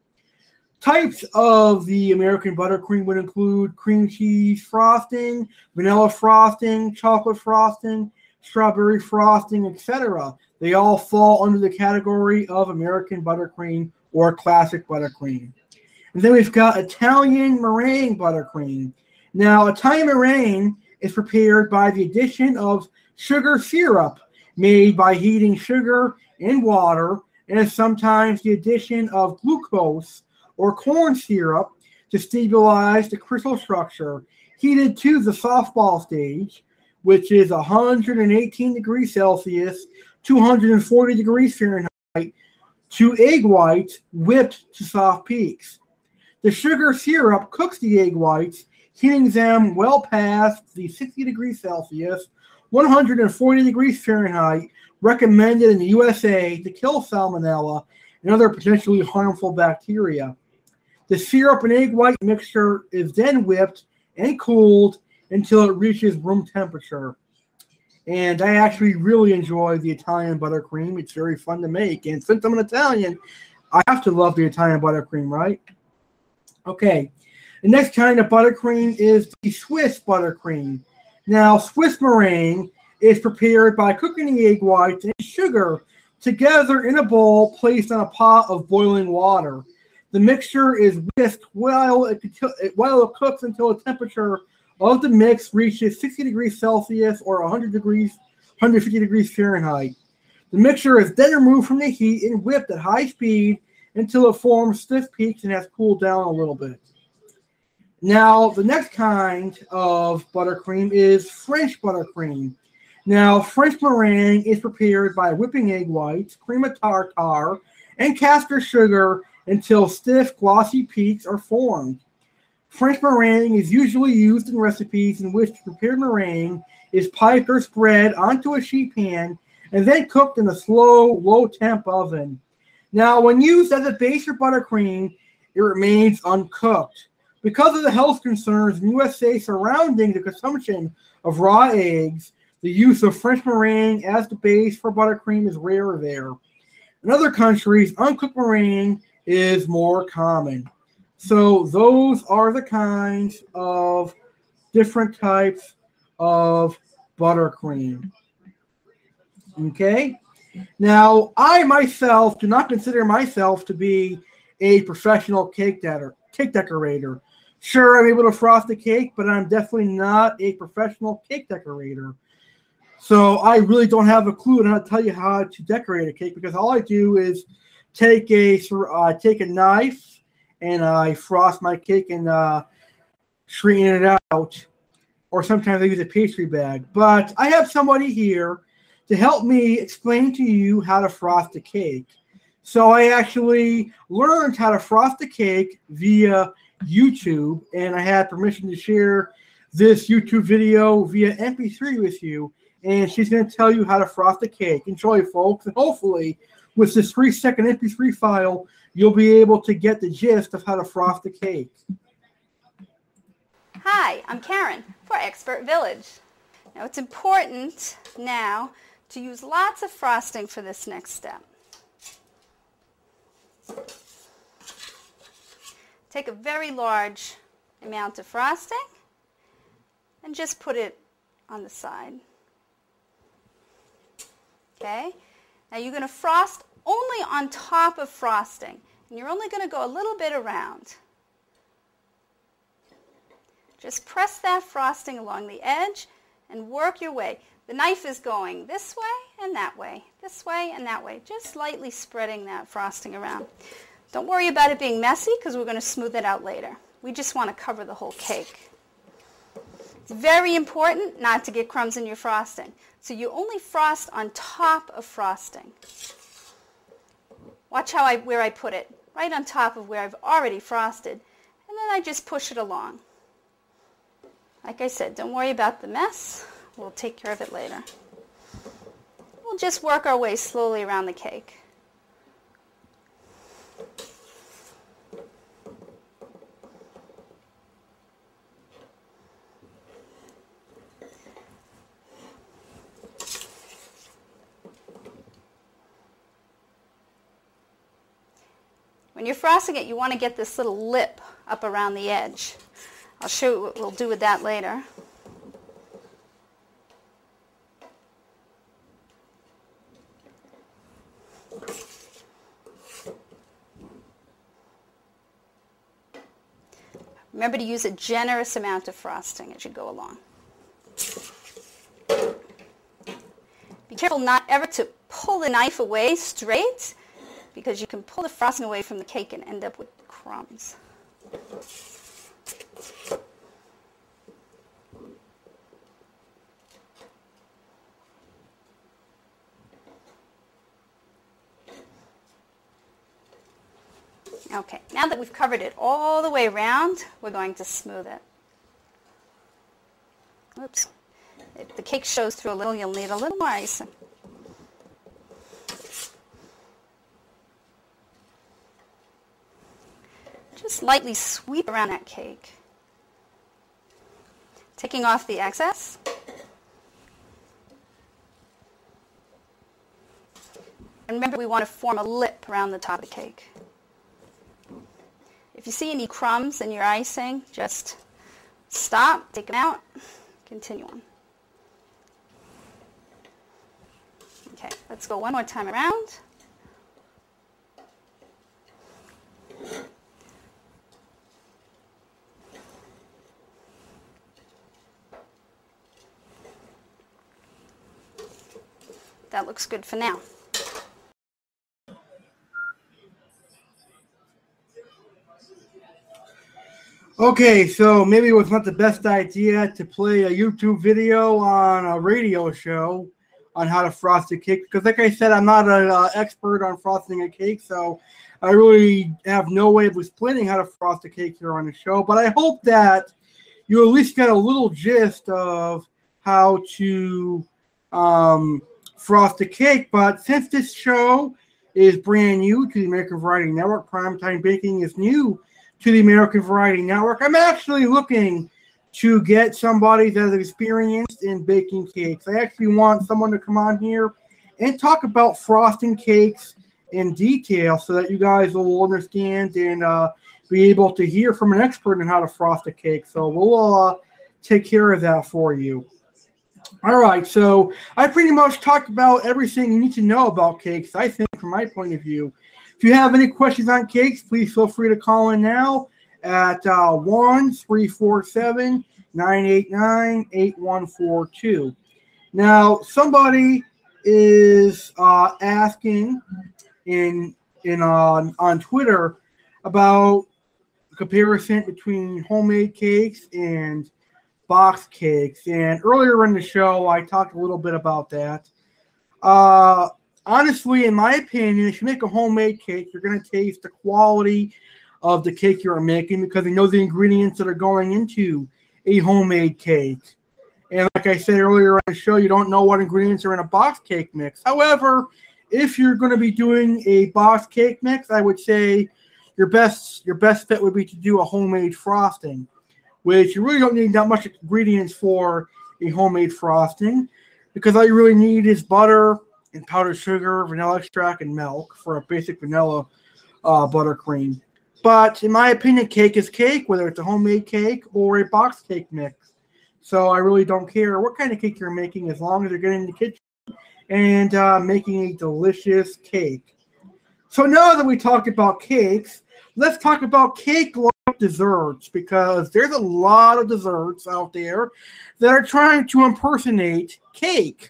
Types of the American buttercream would include cream cheese frosting, vanilla frosting, chocolate frosting, strawberry frosting, etc. They all fall under the category of American buttercream or classic buttercream. And then we've got Italian meringue buttercream. Now, Italian meringue is prepared by the addition of sugar syrup made by heating sugar in water, and sometimes the addition of glucose or corn syrup to stabilize the crystal structure, heated to the softball stage, which is 118 degrees Celsius, 240 degrees Fahrenheit, to egg whites whipped to soft peaks. The sugar syrup cooks the egg whites, heating them well past the 60 degrees Celsius, 140 degrees Fahrenheit, recommended in the USA to kill salmonella and other potentially harmful bacteria. The syrup and egg white mixture is then whipped and cooled until it reaches room temperature. And I actually really enjoy the Italian buttercream. It's very fun to make. And since I'm an Italian, I have to love the Italian buttercream, right? Okay. The next kind of buttercream is the Swiss buttercream. Now, Swiss meringue is prepared by cooking the egg whites and sugar together in a bowl placed on a pot of boiling water. The mixture is whisked while it cooks until the temperature of the mix reaches 60 degrees Celsius or 150 degrees Fahrenheit. The mixture is then removed from the heat and whipped at high speed until it forms stiff peaks and has cooled down a little bit. Now, the next kind of buttercream is French buttercream. Now, French meringue is prepared by whipping egg whites, cream of tartar, and caster sugar until stiff, glossy peaks are formed. French meringue is usually used in recipes in which the prepared meringue is piped or spread onto a sheet pan and then cooked in a slow, low-temp oven. Now, when used as a base for buttercream, it remains uncooked. Because of the health concerns in USA surrounding the consumption of raw eggs, the use of French meringue as the base for buttercream is rare there. In other countries, uncooked meringue is more common. So those are the kinds of different types of buttercream. Okay? Now, I myself do not consider myself to be a professional cake decorator. Sure, I'm able to frost a cake, but I'm definitely not a professional cake decorator. So I really don't have a clue on how to tell you how to decorate a cake, because all I do is take a knife and I frost my cake and straighten it out. Or sometimes I use a pastry bag. But I have somebody here to help me explain to you how to frost a cake. So I actually learned how to frost a cake via YouTube, and I had permission to share this YouTube video via MP3 with you. And she's going to tell you how to frost a cake. Enjoy, folks. And hopefully, with this 3-second MP3 file, you'll be able to get the gist of how to frost a cake. Hi, I'm Karen for Expert Village. Now, it's important now to use lots of frosting for this next step. Take a very large amount of frosting and just put it on the side. Okay? Now you're going to frost only on top of frosting, and you're only going to go a little bit around. Just press that frosting along the edge and work your way. The knife is going this way and that way, this way and that way, just lightly spreading that frosting around. Don't worry about it being messy, because we're going to smooth it out later. We just want to cover the whole cake. It's very important not to get crumbs in your frosting. So you only frost on top of frosting. Watch where I put it, right on top of where I've already frosted. And then I just push it along. Like I said, don't worry about the mess. We'll take care of it later. We'll just work our way slowly around the cake. When you're frosting it, you want to get this little lip up around the edge. I'll show you what we'll do with that later. Remember to use a generous amount of frosting as you go along. Be careful not ever to pull the knife away straight, because you can pull the frosting away from the cake and end up with crumbs. Okay, now that we've covered it all the way around, we're going to smooth it. Oops. If the cake shows through a little, you'll need a little more icing. Just lightly sweep around that cake, taking off the excess. And remember, we want to form a lip around the top of the cake. If you see any crumbs in your icing, just stop, take them out, continue on. Okay, let's go one more time around. That looks good for now. Okay, so maybe it was not the best idea to play a YouTube video on a radio show on how to frost a cake, because like I said, I'm not an expert on frosting a cake, so I really have no way of explaining how to frost a cake here on the show. But I hope that you at least get a little gist of how to frost a cake. But since this show is brand new to the American Variety Network, Primetime Baking is new to the American Variety Network, I'm actually looking to get somebody that is experienced in baking cakes. I actually want someone to come on here and talk about frosting cakes in detail so that you guys will understand and be able to hear from an expert on how to frost a cake. So we'll take care of that for you. All right, so I pretty much talked about everything you need to know about cakes, I think, from my point of view. If you have any questions on cakes, please feel free to call in now at 1-347-989-8142. Now, somebody is asking on Twitter about the comparison between homemade cakes and box cakes. And earlier in the show, I talked a little bit about that. Honestly, in my opinion, if you make a homemade cake, you're going to taste the quality of the cake you're making because you know the ingredients that are going into a homemade cake. And like I said earlier on the show, you don't know what ingredients are in a box cake mix. However, if you're going to be doing a box cake mix, I would say your best fit would be to do a homemade frosting, which you really don't need that much ingredients for a homemade frosting because all you really need is butter and powdered sugar, vanilla extract, and milk for a basic vanilla buttercream. But in my opinion, cake is cake, whether it's a homemade cake or a box cake mix. So I really don't care what kind of cake you're making as long as you're getting in the kitchen and making a delicious cake. So now that we talked about cakes, let's talk about cake-like desserts because there's a lot of desserts out there that are trying to impersonate cake.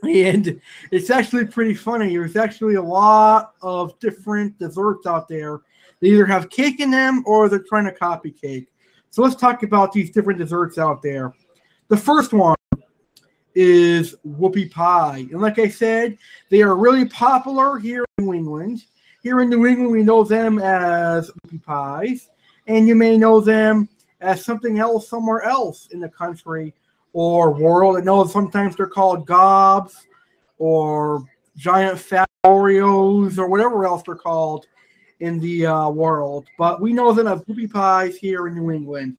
And it's actually pretty funny. There's actually a lot of different desserts out there. They either have cake in them or they're trying to copy cake. So let's talk about these different desserts out there. The first one is Whoopie Pie. And like I said, they are really popular here in New England. Here in New England, we know them as Whoopie Pies. And you may know them as something else somewhere else in the country or world. I know sometimes they're called gobs or giant fat Oreos or whatever else they're called in the world. But we know them as Whoopie Pies here in New England.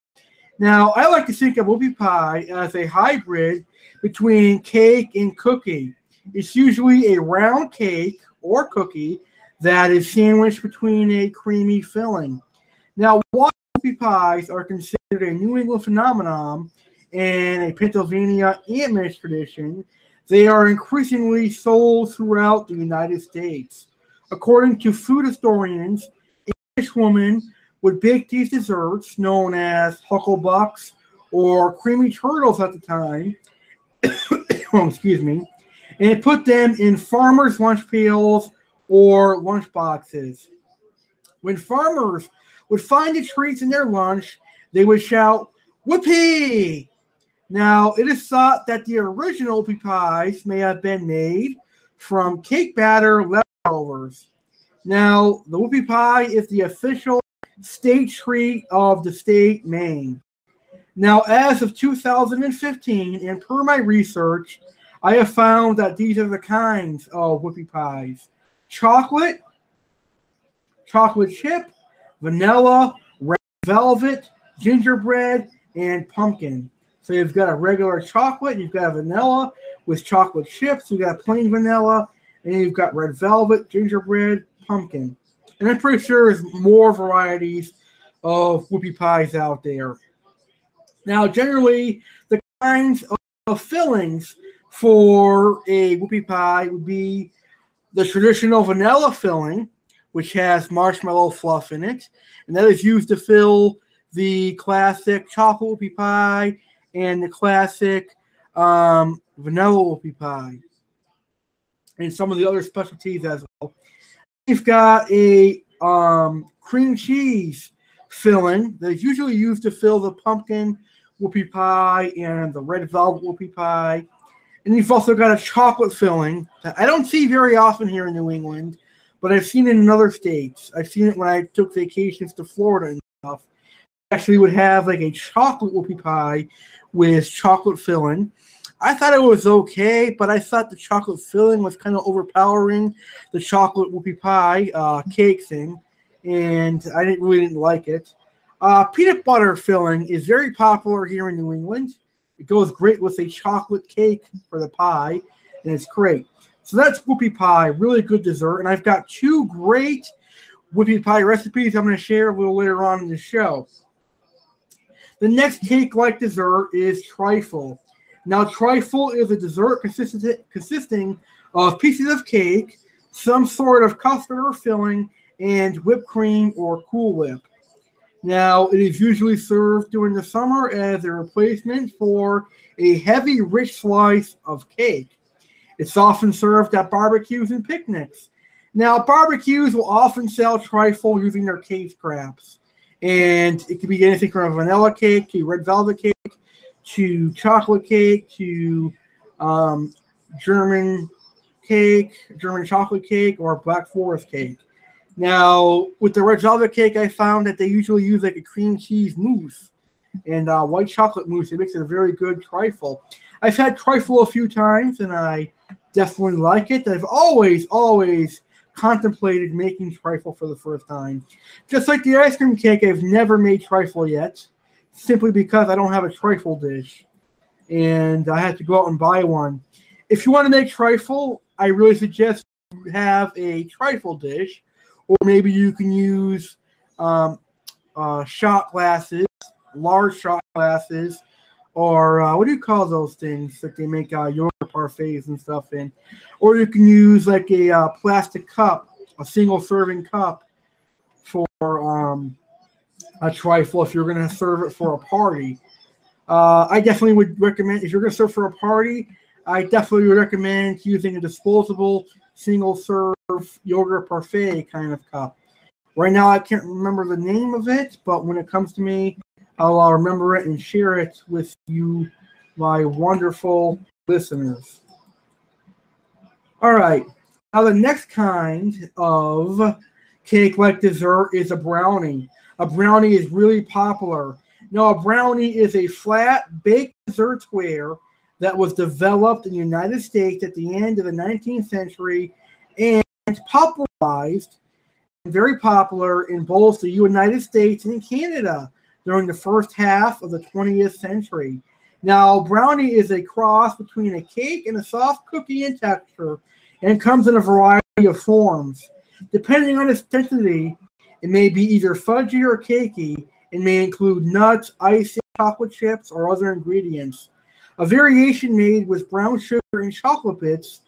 Now, I like to think of Whoopie Pie as a hybrid between cake and cookie. It's usually a round cake or cookie that is sandwiched between a creamy filling. Now, why Whoopie Pies are considered a New England phenomenon and a Pennsylvania Amish tradition, they are increasingly sold throughout the United States. According to food historians, an Amish woman would bake these desserts, known as hucklebucks or creamy turtles at the time, excuse me, and put them in farmers' lunch pails or lunch boxes. When farmers would find the treats in their lunch, they would shout, "Whoopie!" Now, it is thought that the original Whoopie Pies may have been made from cake batter leftovers. Now, the Whoopie Pie is the official state treat of the state Maine. Now, as of 2015, and per my research, I have found that these are the kinds of Whoopie Pies: chocolate, chocolate chip, vanilla, red velvet, gingerbread, and pumpkin. So you've got a regular chocolate, you've got a vanilla with chocolate chips, you've got plain vanilla, and you've got red velvet, gingerbread, pumpkin. And I'm pretty sure there's more varieties of Whoopie Pies out there. Now, generally, the kinds of fillings for a Whoopie Pie would be the traditional vanilla filling, which has marshmallow fluff in it, and that is used to fill the classic chocolate Whoopie Pie and the classic vanilla Whoopie Pie, and some of the other specialties as well. We've got a cream cheese filling that's usually used to fill the pumpkin whoopie pie and the red velvet whoopie pie. And you've also got a chocolate filling that I don't see very often here in New England, but I've seen it in other states. I've seen it when I took vacations to Florida and stuff. Actually would have like a chocolate whoopie pie with chocolate filling. I thought it was okay, but I thought the chocolate filling was kind of overpowering the chocolate whoopie pie cake thing, and I really didn't like it. Peanut butter filling is very popular here in New England. It goes great with a chocolate cake for the pie, and it's great. So that's whoopie pie, really good dessert, and I've got 2 great whoopie pie recipes I'm going to share a little later on in the show. The next cake-like dessert is trifle. Now, trifle is a dessert consisting of pieces of cake, some sort of custard or filling, and whipped cream or Cool Whip. Now, it is usually served during the summer as a replacement for a heavy, rich slice of cake. It's often served at barbecues and picnics. Now, barbecues will often sell trifle using their cake scraps. And it could be anything from a vanilla cake to red velvet cake to chocolate cake to German chocolate cake, or Black Forest cake. Now, with the red velvet cake, I found that they usually use like a cream cheese mousse and white chocolate mousse. It makes it a very good trifle. I've had trifle a few times, and I definitely like it. I've always contemplated making trifle for the first time. Just like the ice cream cake, I've never made trifle yet, simply because I don't have a trifle dish, and I had to go out and buy one. If you want to make trifle, I really suggest you have a trifle dish, or maybe you can use shot glasses, large shot glasses, or what do you call those things that they make yogurt parfaits and stuff in? Or you can use like a plastic cup, a single serving cup for a trifle if you're going to serve it for a party. I definitely would recommend, if you're going to serve for a party, I definitely would recommend using a disposable single serve yogurt parfait kind of cup. Right now I can't remember the name of it, but when it comes to me, I'll remember it and share it with you, my wonderful listeners. All right. Now the next kind of cake-like dessert is a brownie. A brownie is really popular. Now, a brownie is a flat, baked dessert square that was developed in the United States at the end of the 19th century and popularized, very popular in both the United States and Canada during the first half of the 20th century. Now, brownie is a cross between a cake and a soft cookie in texture, and comes in a variety of forms. Depending on its density, it may be either fudgy or cakey, and may include nuts, icing, chocolate chips, or other ingredients. A variation made with brown sugar and chocolate bits,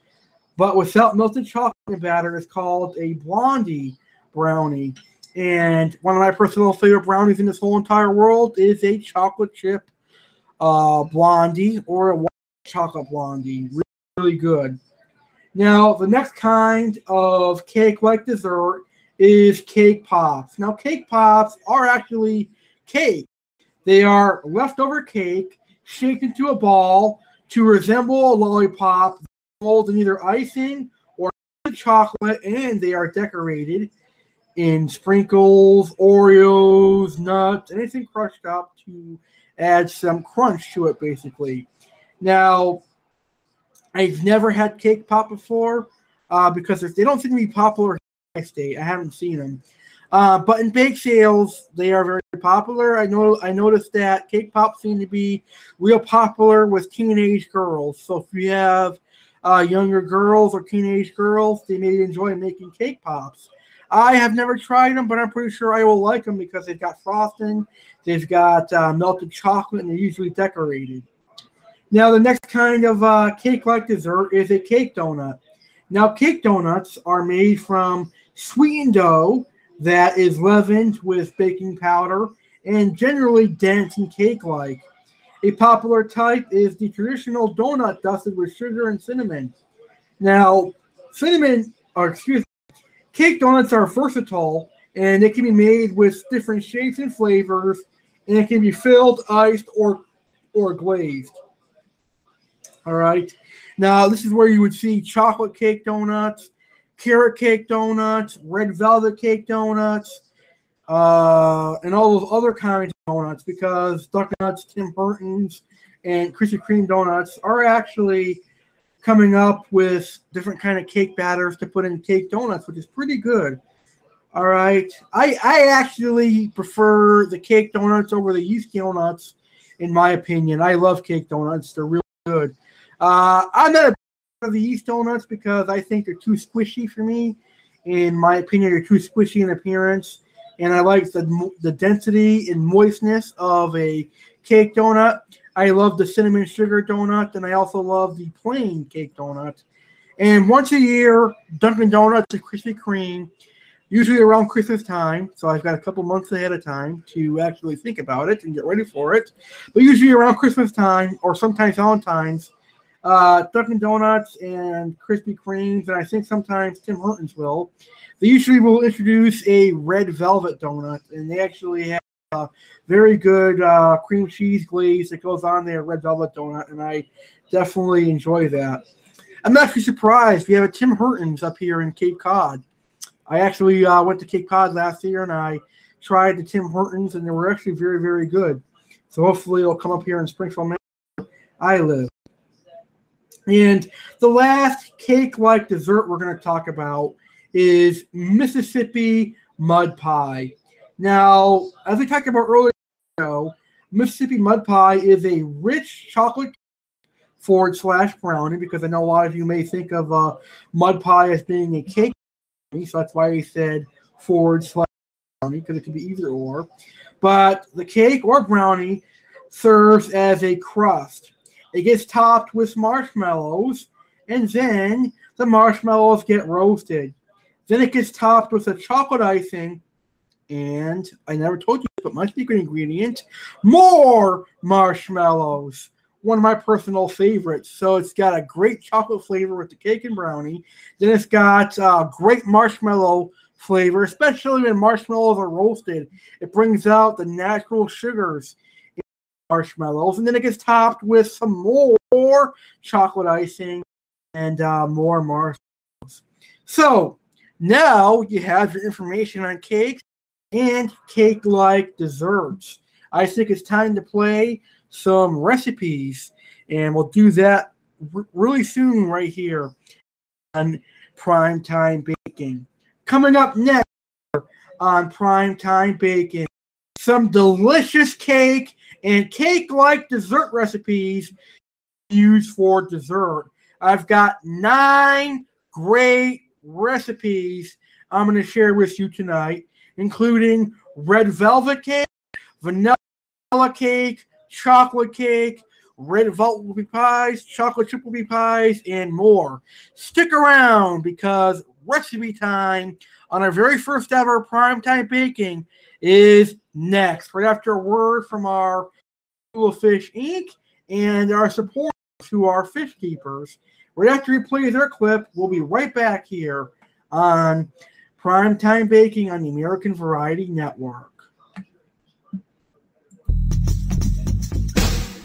but without melted chocolate batter, is called a Blondie Brownie. And one of my personal favorite brownies in this whole entire world is a chocolate chip Blondie, or a white chocolate Blondie. Really, really good. Now, the next kind of cake-like dessert is cake pops. Now, cake pops are actually cake. They are leftover cake shaped into a ball to resemble a lollipop, molded in either icing or chocolate, and they are decorated in sprinkles, Oreos, nuts, anything crushed up to add some crunch to it, basically. Now, I've never had cake pop before because they don't seem to be popular in my state. I haven't seen them. But in bake sales, they are very popular. I noticed that cake pops seem to be real popular with teenage girls. So if you have younger girls or teenage girls, they may enjoy making cake pops. I have never tried them, but I'm pretty sure I will like them because they've got frosting, they've got melted chocolate, and they're usually decorated. Now, the next kind of cake-like dessert is a cake donut. Now, cake donuts are made from sweetened dough that is leavened with baking powder and generally dense and cake-like. A popular type is the traditional donut dusted with sugar and cinnamon. Now, cake donuts are versatile and it can be made with different shapes and flavors, and it can be filled, iced, or glazed. All right. Now, this is where you would see chocolate cake donuts, carrot cake donuts, red velvet cake donuts, and all those other kinds of donuts, because Dunkin' Donuts, Tim Hortons, and Krispy Kreme donuts are actually coming up with different kind of cake batters to put in cake donuts, which is pretty good. All right. I actually prefer the cake donuts over the yeast donuts, in my opinion. I love cake donuts. They're really good. I'm not a fan of the yeast donuts because I think they're too squishy for me. In my opinion, they're too squishy in appearance. And I like the density and moistness of a cake donut. I love the cinnamon sugar donut, and I also love the plain cake donut. And once a year, Dunkin' Donuts and Krispy Kreme, usually around Christmas time, so I've got a couple months ahead of time to actually think about it and get ready for it. But usually around Christmas time, or sometimes Valentine's, Dunkin' Donuts and Krispy Kremes, and I think sometimes Tim Hortons will, they usually will introduce a red velvet donut, and they actually have a very good cream cheese glaze that goes on their red velvet donut, and I definitely enjoy that. I'm actually surprised we have a Tim Hortons up here in Cape Cod. I actually went to Cape Cod last year, and I tried the Tim Hortons, and they were actually very, very good. So hopefully it'll come up here in Springfield, Maryland, I live. And the last cake-like dessert we're going to talk about is Mississippi Mud Pie. Now, as we talked about earlier, Mississippi Mud Pie is a rich chocolate / brownie, because I know a lot of you may think of mud pie as being a cake, so that's why I said / brownie, because it could be either or. But the cake or brownie serves as a crust. It gets topped with marshmallows, and then the marshmallows get roasted. Then it gets topped with a chocolate icing, and I never told you this, but my secret ingredient, more marshmallows. One of my personal favorites. So it's got a great chocolate flavor with the cake and brownie. Then it's got great marshmallow flavor, especially when marshmallows are roasted. It brings out the natural sugars in marshmallows. And then it gets topped with some more chocolate icing and more marshmallows. So now you have your information on cakes and cake-like desserts. I think it's time to play some recipes, and we'll do that really soon right here on Primetime Baking. Coming up next on Primetime Baking, some delicious cake and cake-like dessert recipes used for dessert. I've got 9 great recipes I'm going to share with you tonight, including red velvet cake, vanilla cake, chocolate cake, red velvet whoopie pies, chocolate chip whoopie pies, and more. Stick around, because recipe time on our very first ever Primetime Baking is next, right after a word from our School of Fish Inc. and our supporters who are fish keepers. Right after we play their clip, we'll be right back here on Primetime Baking on the American Variety Network.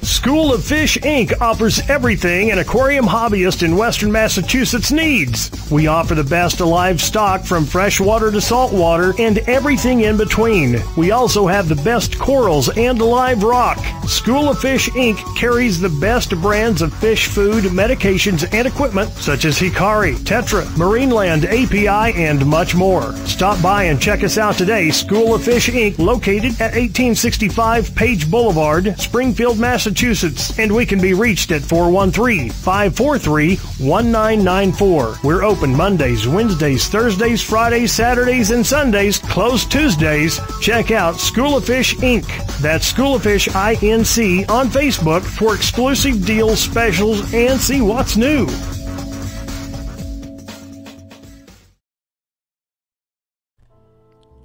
School of Fish Inc. offers everything an aquarium hobbyist in Western Massachusetts needs. We offer the best of livestock, from freshwater to saltwater and everything in between. We also have the best corals and live rock. School of Fish Inc. carries the best brands of fish food, medications, and equipment such as Hikari, Tetra, Marineland, API, and much more. Stop by and check us out today. School of Fish Inc., located at 1865 Page Boulevard, Springfield, Massachusetts, and we can be reached at 413-543-1994. We're open Mondays, Wednesdays, Thursdays, Fridays, Saturdays, and Sundays, closed Tuesdays. Check out School of Fish Inc. That's School of Fish INC on Facebook for exclusive deals, specials, and see what's new.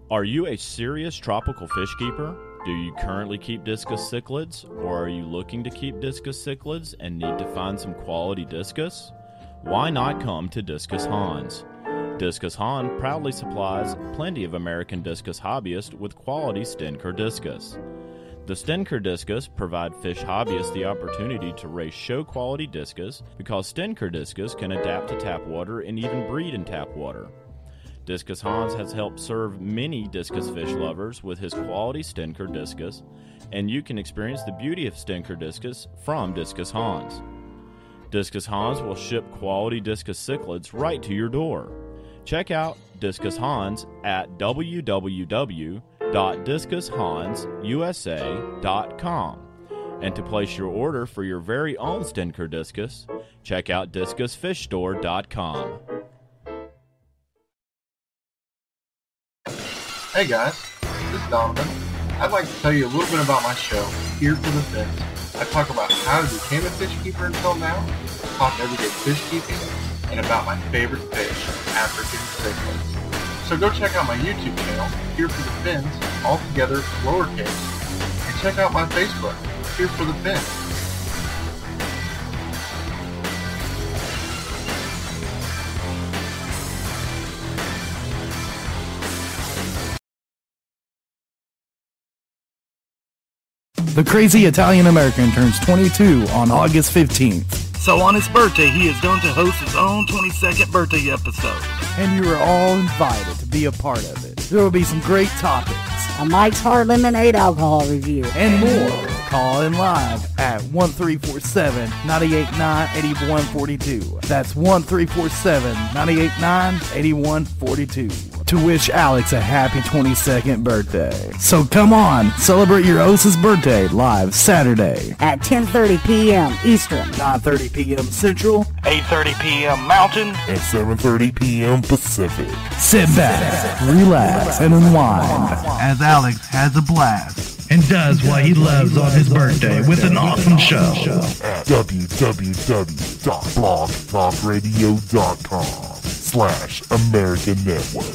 Are you a serious tropical fish keeper? Do you currently keep discus cichlids, or are you looking to keep discus cichlids and need to find some quality discus? Why not come to Discus Hines? Discus Han proudly supplies plenty of American discus hobbyists with quality Stenker discus. The Stenker discus provide fish hobbyists the opportunity to raise show-quality discus because Stenker discus can adapt to tap water and even breed in tap water. Discus Hans has helped serve many discus fish lovers with his quality Stenker discus, and you can experience the beauty of Stenker discus from Discus Hans. Discus Hans will ship quality discus cichlids right to your door. Check out Discus Hans at www.discushansusa.com. And to place your order for your very own Stenker discus, check out discusfishstore.com. Hey guys, this is Donovan. I'd like to tell you a little bit about my show, Here for the Fins. I talk about how to become a fish keeper until now, talk everyday fish keeping, and about my favorite fish, African cichlids. So go check out my YouTube channel, Here for the Fins, all together, lowercase, and check out my Facebook, Here for the Fins. The crazy Italian-American turns 22 on August 15th. So on his birthday, he is going to host his own 22nd birthday episode. And you are all invited to be a part of it. There will be some great topics. A Mike's Hard Lemonade alcohol review. And more. Call in live at 1347-989-8142. That's 1347-989-8142. To wish Alex a happy 22nd birthday. So come on, celebrate your host's birthday live Saturday at 10:30 p.m. Eastern, 9:30 p.m. Central, 8:30 p.m. Mountain, and 7:30 p.m. Pacific. Sit back, relax, and unwind as Alex has a blast and does what he loves on his birthday with an awesome show at www.blogtalkradio.com/American Network.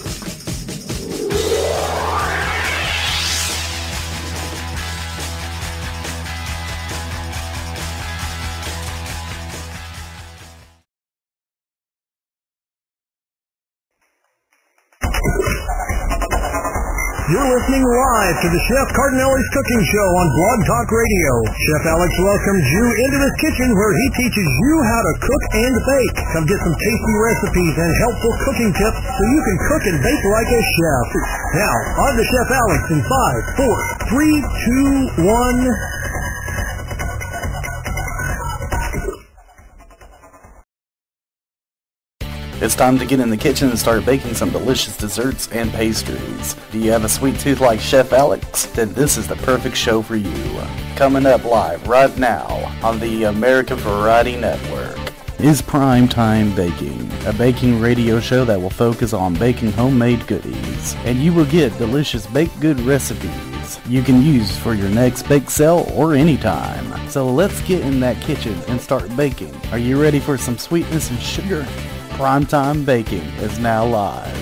You're listening live to the Chef Cardinelli's Cooking Show on Blog Talk Radio. Chef Alex welcomes you into his kitchen where he teaches you how to cook and bake. Come get some tasty recipes and helpful cooking tips so you can cook and bake like a chef. Now, on to Chef Alex in 5, 4, 3, 2, 1... It's time to get in the kitchen and start baking some delicious desserts and pastries. Do you have a sweet tooth like Chef Alex? Then this is the perfect show for you. Coming up live right now on the American Variety Network is Primetime Baking, a baking radio show that will focus on baking homemade goodies. And you will get delicious baked good recipes you can use for your next bake sale or anytime. So let's get in that kitchen and start baking. Are you ready for some sweetness and sugar? Primetime Baking is now live.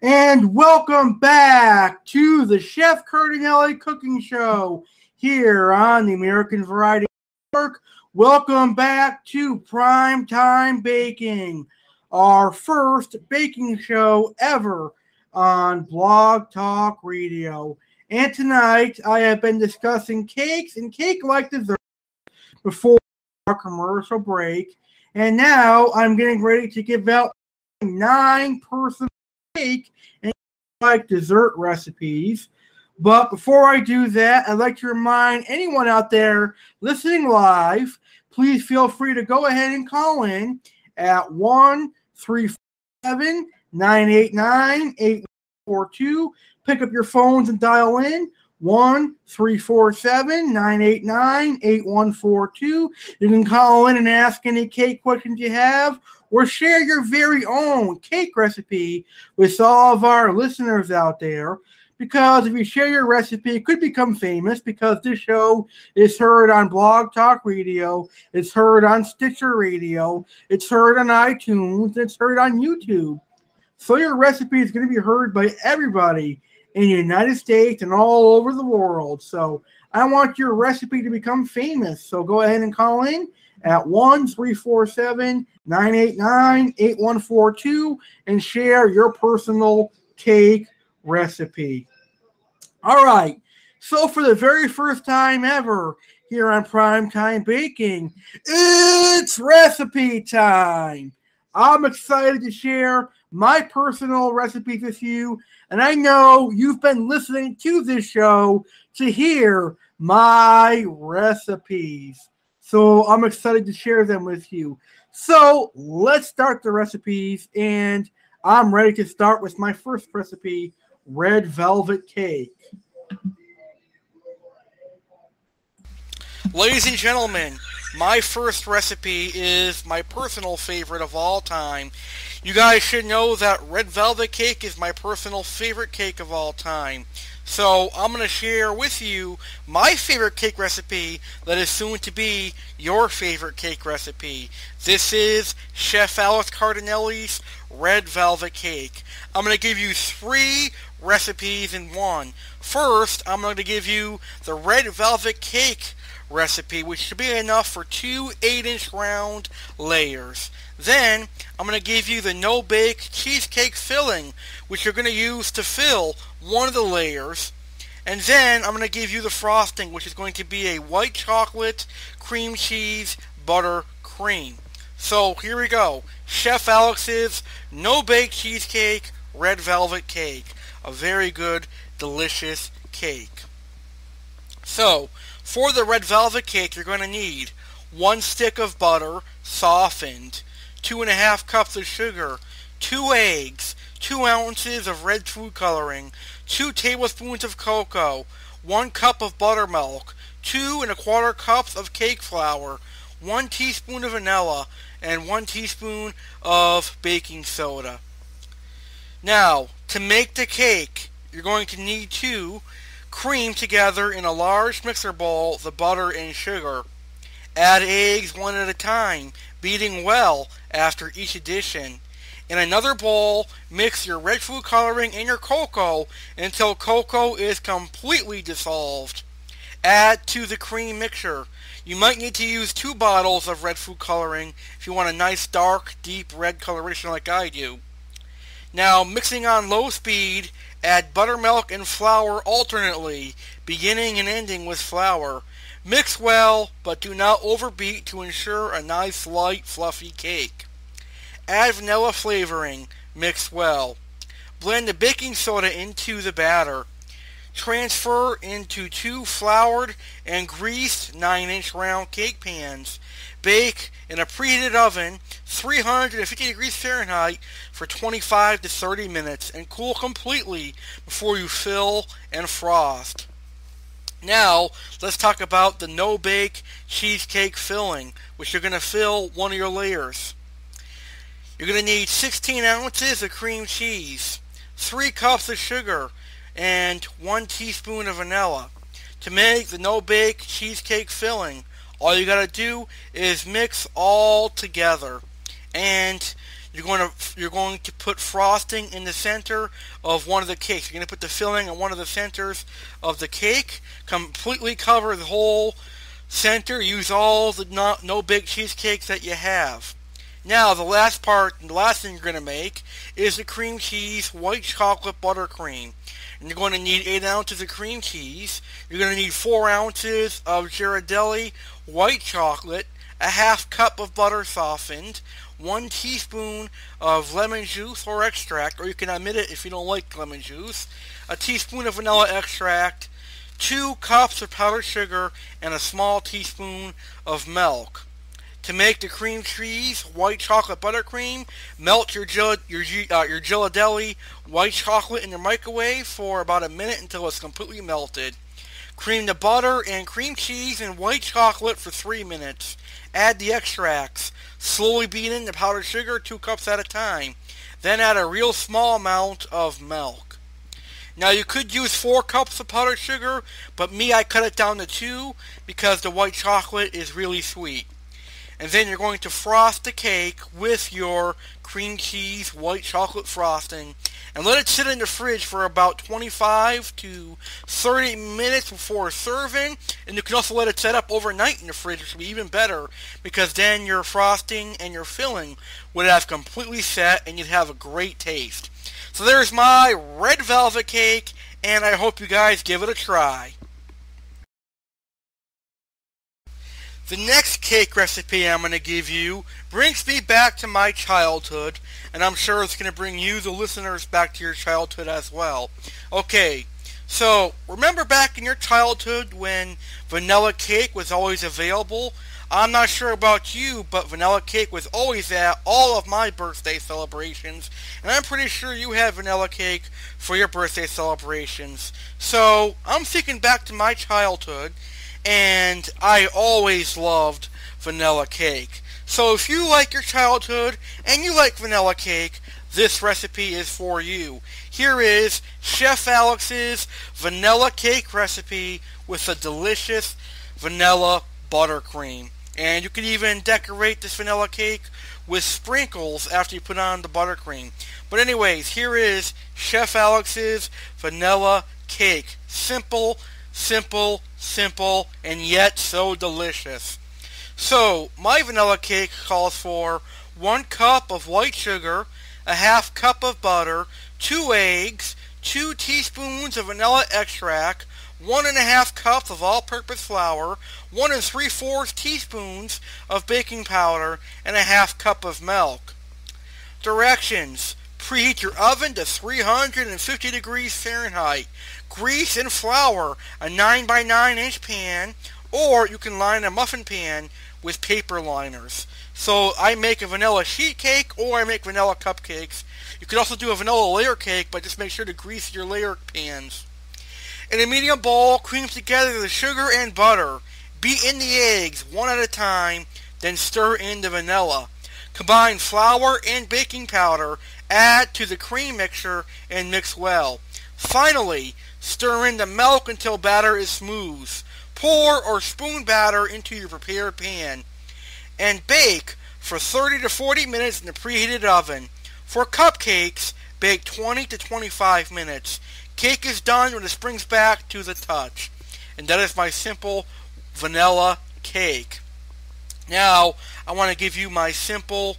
And welcome back to the Chef Cardinelli Cooking Show here on the American Variety Network. Welcome back to Primetime Baking, our first baking show ever on Blog Talk Radio. And tonight I have been discussing cakes and cake-like desserts before our commercial break, and now I'm getting ready to give out 9-person cake and like dessert recipes. But before I do that, I'd like to remind anyone out there listening live, please feel free to go ahead and call in at 1-347-989-8142. Pick up your phones and dial in 1-347-989-8142. You can call in and ask any cake questions you have, or share your very own cake recipe with all of our listeners out there. Because if you share your recipe, it could become famous, because this show is heard on Blog Talk Radio, it's heard on Stitcher Radio, it's heard on iTunes, it's heard on YouTube. So your recipe is going to be heard by everybody in the United States and all over the world. So I want your recipe to become famous. So go ahead and call in at 1-347-989-8142 and share your personal cake recipe. All right. So for the very first time ever here on Primetime Baking, it's recipe time. I'm excited to share my personal recipes with you, and I know you've been listening to this show to hear my recipes. So I'm excited to share them with you. So let's start the recipes, and I'm ready to start with my first recipe, red velvet cake. Ladies and gentlemen, my first recipe is my personal favorite of all time. You guys should know that red velvet cake is my personal favorite cake of all time. So I'm going to share with you my favorite cake recipe that is soon to be your favorite cake recipe. This is Chef Alex Cardinelli's red velvet cake. I'm going to give you 3 recipes in one. First, I'm going to give you the red velvet cake recipe, which should be enough for 2 8-inch round layers. Then I'm going to give you the no-bake cheesecake filling, which you're going to use to fill one of the layers. And then I'm going to give you the frosting, which is going to be a white chocolate, cream cheese, butter cream. So here we go. Chef Alex's no-bake cheesecake red velvet cake. A very good, delicious cake. So for the red velvet cake, you're going to need 1 stick of butter, softened, 2.5 cups of sugar, 2 eggs, 2 ounces of red food coloring, 2 tablespoons of cocoa, 1 cup of buttermilk, 2 1/4 cups of cake flour, 1 teaspoon of vanilla, and 1 teaspoon of baking soda. Now, to make the cake, you're going to need to cream together in a large mixer bowl the butter and sugar. Add eggs one at a time, beating well after each addition. In another bowl, mix your red food coloring and your cocoa until cocoa is completely dissolved. Add to the cream mixture. You might need to use 2 bottles of red food coloring if you want a nice dark, deep red coloration like I do. Now, mixing on low speed, add buttermilk and flour alternately, beginning and ending with flour. Mix well, but do not overbeat to ensure a nice light, fluffy cake. Add vanilla flavoring. Mix well. Blend the baking soda into the batter. Transfer into 2 floured and greased 9-inch round cake pans. Bake in a preheated oven, 350 degrees Fahrenheit, for 25 to 30 minutes and cool completely before you fill and frost. Now, let's talk about the no-bake cheesecake filling, which you're going to fill one of your layers. You're going to need 16 ounces of cream cheese, 3 cups of sugar, and 1 teaspoon of vanilla. To make the no-bake cheesecake filling, all you got to do is mix all together. And you're going to put frosting in the center of one of the cakes. You're going to put the filling in one of the centers of the cake. Completely cover the whole center. Use all the no-bake cheesecakes that you have. Now, the last thing you're going to make is the cream cheese white chocolate buttercream. And you're going to need 8 ounces of cream cheese. You're going to need 4 ounces of Ghirardelli white chocolate, a 1/2 cup of butter softened, 1 teaspoon of lemon juice or extract, or you can omit it if you don't like lemon juice, a teaspoon of vanilla extract, 2 cups of powdered sugar, and a small teaspoon of milk. To make the cream cheese white chocolate buttercream, melt your Ghirardelli white chocolate in the microwave for about a minute until it's completely melted. Cream the butter and cream cheese and white chocolate for 3 minutes. Add the extracts. Slowly beat in the powdered sugar 2 cups at a time. Then add a real small amount of milk. Now you could use 4 cups of powdered sugar, but I cut it down to 2 because the white chocolate is really sweet. And then you're going to frost the cake with your cream cheese white chocolate frosting and let it sit in the fridge for about 25 to 30 minutes before serving. And you can also let it set up overnight in the fridge, which would be even better, because then your frosting and your filling would have completely set and you'd have a great taste. So there's my red velvet cake, and I hope you guys give it a try. The next cake recipe I'm going to give you brings me back to my childhood, and I'm sure it's going to bring you, the listeners, back to your childhood as well. Okay, so remember back in your childhood when vanilla cake was always available? I'm not sure about you, but vanilla cake was always at all of my birthday celebrations, and I'm pretty sure you had vanilla cake for your birthday celebrations. So I'm thinking back to my childhood, and I always loved vanilla cake. So if you like your childhood and you like vanilla cake, this recipe is for you. Here is Chef Alex's vanilla cake recipe with a delicious vanilla buttercream. And you can even decorate this vanilla cake with sprinkles after you put on the buttercream. But anyways, here is Chef Alex's vanilla cake. Simple, simple, simple, and yet so delicious. So, my vanilla cake calls for 1 cup of white sugar, a half cup of butter, 2 eggs, 2 teaspoons of vanilla extract, 1½ cups of all-purpose flour, 1 3/4 teaspoons of baking powder, and a ½ cup of milk. Directions: preheat your oven to 350 degrees Fahrenheit. Grease and flour a 9 by 9 inch pan, or you can line a muffin pan with paper liners. So I make a vanilla sheet cake, or I make vanilla cupcakes. You could also do a vanilla layer cake, but just make sure to grease your layer pans. In a medium bowl, cream together the sugar and butter. Beat in the eggs one at a time, then stir in the vanilla. Combine flour and baking powder, add to the cream mixture, and mix well. Finally, stir in the milk until batter is smooth. Pour or spoon batter into your prepared pan. And bake for 30 to 40 minutes in the preheated oven. For cupcakes, bake 20 to 25 minutes. Cake is done when it springs back to the touch. And that is my simple vanilla cake. Now, I want to give you my simple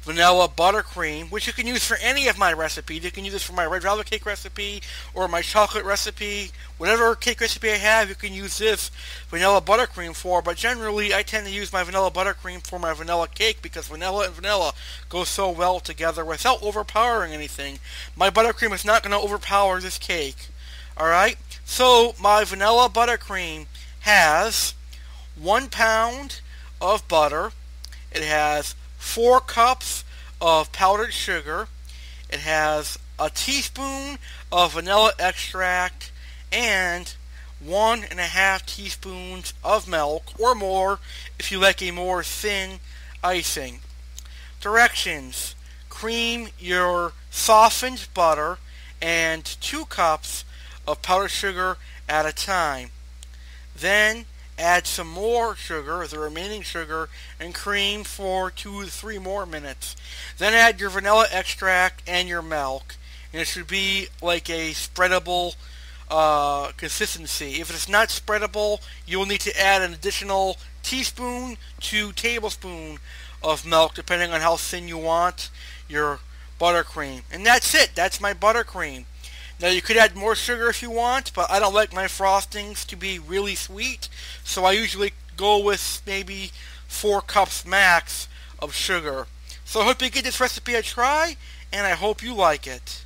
vanilla buttercream, which you can use for any of my recipes. You can use this for my red velvet cake recipe or my chocolate recipe. Whatever cake recipe I have, you can use this vanilla buttercream for, but generally I tend to use my vanilla buttercream for my vanilla cake because vanilla and vanilla go so well together without overpowering anything. My buttercream is not going to overpower this cake. Alright? So my vanilla buttercream has 1 pound of butter. It has 4 cups of powdered sugar. It has a teaspoon of vanilla extract and 1½ teaspoons of milk, or more if you like a more thin icing. Directions: cream your softened butter and 2 cups of powdered sugar at a time. Then add some more sugar, the remaining sugar, and cream for 2 to 3 more minutes. Then add your vanilla extract and your milk. And it should be like a spreadable consistency. If it's not spreadable, you'll need to add an additional teaspoon to tablespoon of milk, depending on how thin you want your buttercream. And that's it. That's my buttercream. Now you could add more sugar if you want, but I don't like my frostings to be really sweet, so I usually go with maybe 4 cups max of sugar. So I hope you give this recipe a try, and I hope you like it.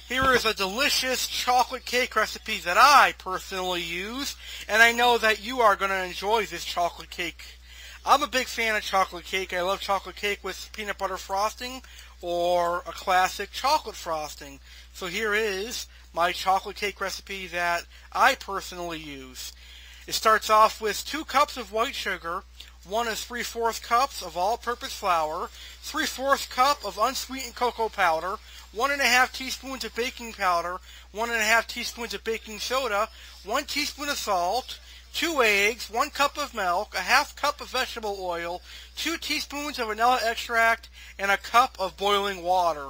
Here is a delicious chocolate cake recipe that I personally use, and I know that you are going to enjoy this chocolate cake. I'm a big fan of chocolate cake. I love chocolate cake with peanut butter frosting or a classic chocolate frosting. So here is my chocolate cake recipe that I personally use. It starts off with 2 cups of white sugar, 1 3/4 cups of all-purpose flour, 3/4 cup of unsweetened cocoa powder, 1½ teaspoons of baking powder, 1½ teaspoons of baking soda, 1 teaspoon of salt, 2 eggs, 1 cup of milk, a half cup of vegetable oil, 2 teaspoons of vanilla extract, and a cup of boiling water.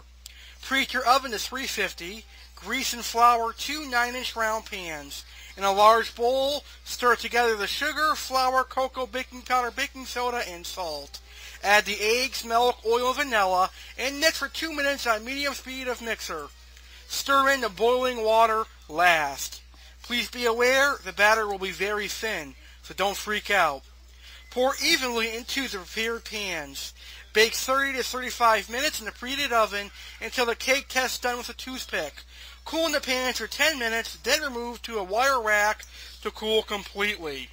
Preheat your oven to 350. Grease and flour 2 9-inch round pans. In a large bowl, stir together the sugar, flour, cocoa, baking powder, baking soda, and salt. Add the eggs, milk, oil, and vanilla, and mix for 2 minutes on medium speed of mixer. Stir in the boiling water last. Please be aware the batter will be very thin, so don't freak out. Pour evenly into the prepared pans. Bake 30 to 35 minutes in the preheated oven until the cake tests done with a toothpick. Cool in the pans for 10 minutes, then remove to a wire rack to cool completely.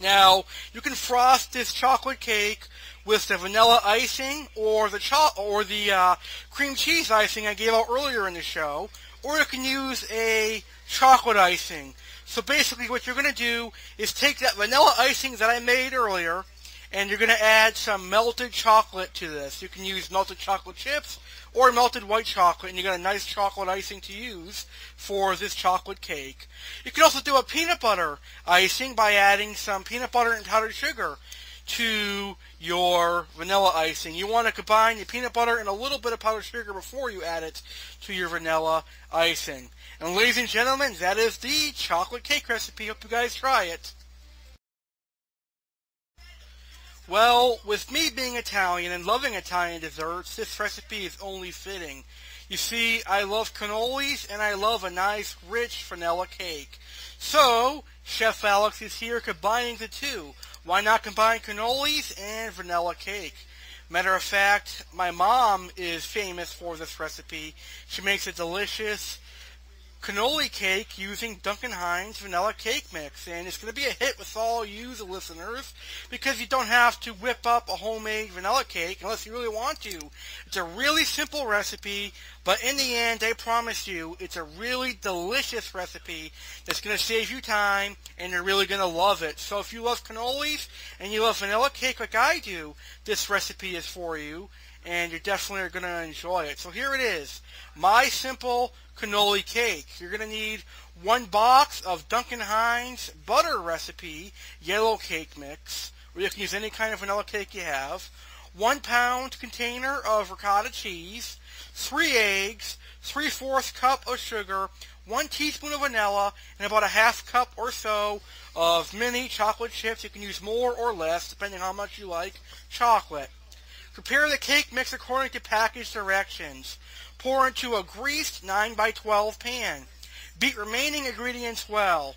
Now, you can frost this chocolate cake with the vanilla icing or the cream cheese icing I gave out earlier in the show, or you can use a chocolate icing. So basically what you're going to do is take that vanilla icing that I made earlier, and you're going to add some melted chocolate to this. You can use melted chocolate chips or melted white chocolate, and you got a nice chocolate icing to use for this chocolate cake. You can also do a peanut butter icing by adding some peanut butter and powdered sugar to your vanilla icing. You want to combine the peanut butter and a little bit of powdered sugar before you add it to your vanilla icing. And ladies and gentlemen, that is the chocolate cake recipe. Hope you guys try it. Well, with me being Italian and loving Italian desserts, this recipe is only fitting. You see, I love cannolis and I love a nice, rich vanilla cake. So, Chef Alex is here combining the two. Why not combine cannolis and vanilla cake? Matter of fact, my mom is famous for this recipe. She makes a delicious cannoli cake using Duncan Hines vanilla cake mix, and it's going to be a hit with all you, the listeners, because you don't have to whip up a homemade vanilla cake unless you really want to. It's a really simple recipe, but in the end, I promise you, it's a really delicious recipe that's going to save you time, and you're really going to love it. So if you love cannolis and you love vanilla cake like I do, this recipe is for you, and you definitely are going to enjoy it. So here it is, my simple cannoli cake. You're going to need 1 box of Duncan Hines butter recipe yellow cake mix, or you can use any kind of vanilla cake you have, 1 pound container of ricotta cheese, 3 eggs, 3/4 cup of sugar, 1 teaspoon of vanilla, and about a half cup or so of mini chocolate chips. You can use more or less depending on how much you like chocolate. Prepare the cake mix according to package directions. Pour into a greased 9x12 pan. Beat remaining ingredients well.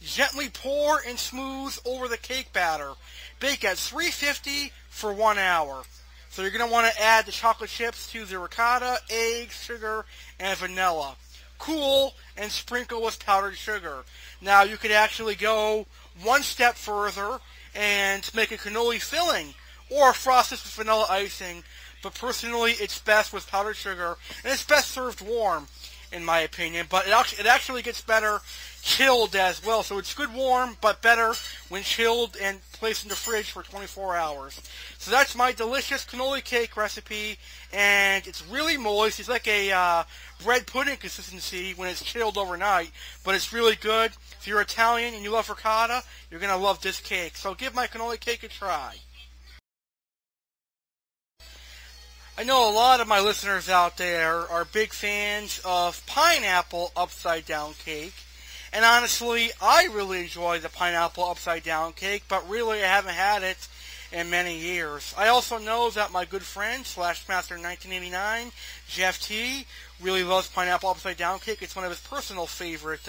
Gently pour and smooth over the cake batter. Bake at 350 for 1 hour. So you're going to want to add the chocolate chips to the ricotta, eggs, sugar, and vanilla. Cool and sprinkle with powdered sugar. Now you could actually go one step further and make a cannoli filling or frost this with vanilla icing, but personally it's best with powdered sugar, and it's best served warm in my opinion, but it actually gets better chilled as well. So it's good warm, but better when chilled and placed in the fridge for 24 hours. So that's my delicious cannoli cake recipe, and it's really moist. It's like a bread pudding consistency when it's chilled overnight, but it's really good. If you're Italian and you love ricotta, you're going to love this cake. So give my cannoli cake a try. I know a lot of my listeners out there are big fans of pineapple upside down cake, and honestly, I really enjoy the pineapple upside down cake, but really I haven't had it in many years. I also know that my good friend, Slashmaster 1989, Jeff T, really loves pineapple upside down cake. It's one of his personal favorite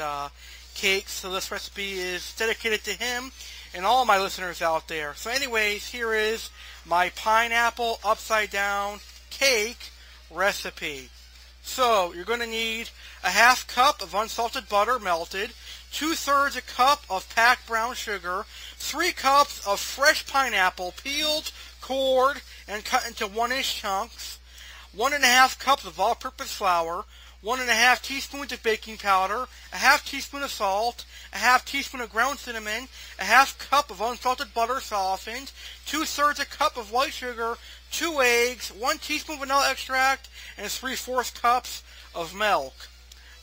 cakes, so this recipe is dedicated to him and all my listeners out there. So anyways, here is my pineapple upside down cake recipe. So you're going to need a half cup of unsalted butter melted, 2/3 a cup of packed brown sugar, 3 cups of fresh pineapple peeled, cored, and cut into 1-inch chunks, 1½ cups of all-purpose flour, 1½ teaspoons of baking powder, a half teaspoon of salt, a half teaspoon of ground cinnamon, a half cup of unsalted butter softened, 2/3 a cup of white sugar, 2 eggs, 1 teaspoon vanilla extract, and 3/4 cups of milk.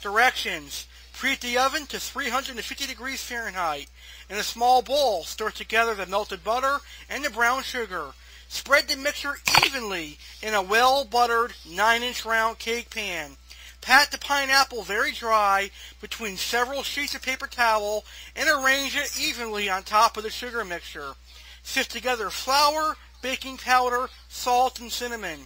Directions: Preheat the oven to 350 degrees Fahrenheit. In a small bowl, stir together the melted butter and the brown sugar. Spread the mixture evenly in a well-buttered 9-inch round cake pan. Pat the pineapple very dry between several sheets of paper towel and arrange it evenly on top of the sugar mixture. Sift together flour, baking powder, salt, and cinnamon.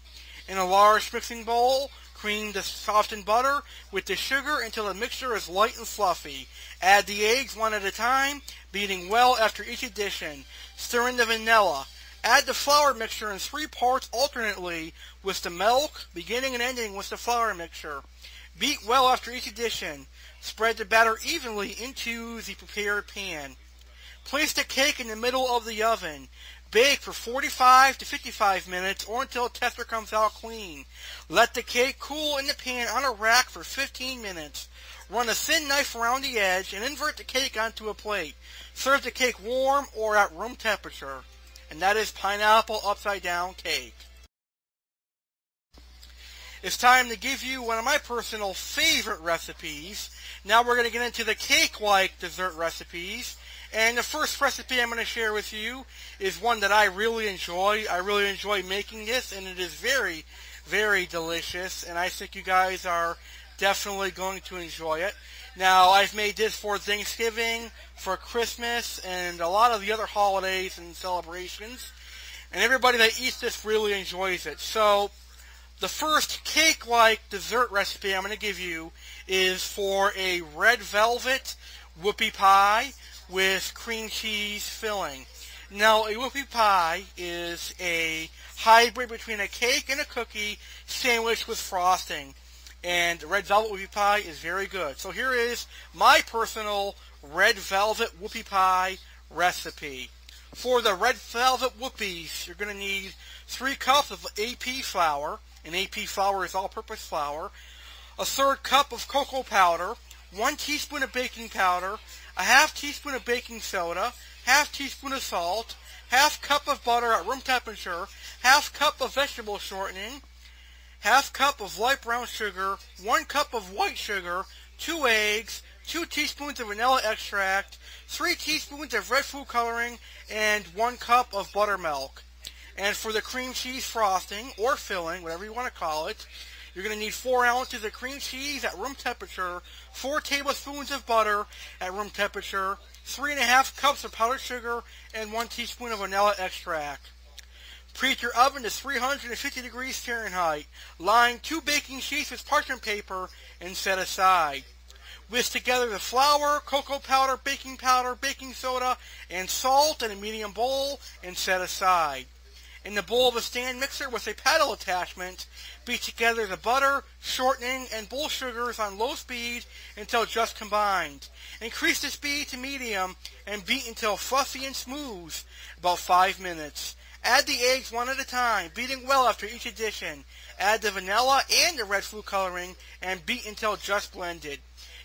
In a large mixing bowl, cream the softened butter with the sugar until the mixture is light and fluffy. Add the eggs one at a time, beating well after each addition. Stir in the vanilla. Add the flour mixture in 3 parts alternately with the milk, beginning and ending with the flour mixture. Beat well after each addition. Spread the batter evenly into the prepared pan. Place the cake in the middle of the oven. Bake for 45 to 55 minutes or until the tester comes out clean. Let the cake cool in the pan on a rack for 15 minutes. Run a thin knife around the edge and invert the cake onto a plate. Serve the cake warm or at room temperature. And that is pineapple upside down cake. It's time to give you one of my personal favorite recipes. Now we're going to get into the cake-like dessert recipes. And the first recipe I'm going to share with you is one that I really enjoy. I really enjoy making this, and it is very, very delicious. And I think you guys are definitely going to enjoy it. Now, I've made this for Thanksgiving, for Christmas, and a lot of the other holidays and celebrations. And everybody that eats this really enjoys it. So, the first cake-like dessert recipe I'm going to give you is for a red velvet whoopie pie with cream cheese filling. Now, a whoopie pie is a hybrid between a cake and a cookie sandwiched with frosting. And red velvet whoopie pie is very good. So here is my personal red velvet whoopie pie recipe. For the red velvet whoopies, you're going to need 3 cups of A.P. flour. And A.P. flour is all-purpose flour. A 1/3 cup of cocoa powder. 1 teaspoon of baking powder. A 1/2 teaspoon of baking soda. 1/2 teaspoon of salt. 1/2 cup of butter at room temperature. 1/2 cup of vegetable shortening. 1/2 cup of light brown sugar, 1 cup of white sugar, 2 eggs, 2 teaspoons of vanilla extract, 3 teaspoons of red food coloring, and 1 cup of buttermilk. And for the cream cheese frosting, or filling, whatever you want to call it, you're going to need 4 ounces of cream cheese at room temperature, 4 tablespoons of butter at room temperature, 3.5 cups of powdered sugar, and 1 teaspoon of vanilla extract. Preheat your oven to 350 degrees Fahrenheit. Line 2 baking sheets with parchment paper and set aside. Whisk together the flour, cocoa powder, baking soda, and salt in a medium bowl and set aside. In the bowl of a stand mixer with a paddle attachment, beat together the butter, shortening, and bull sugars on low speed until just combined. Increase the speed to medium and beat until fluffy and smooth, about 5 minutes. Add the eggs one at a time, beating well after each addition. Add the vanilla and the red food coloring and beat until just blended.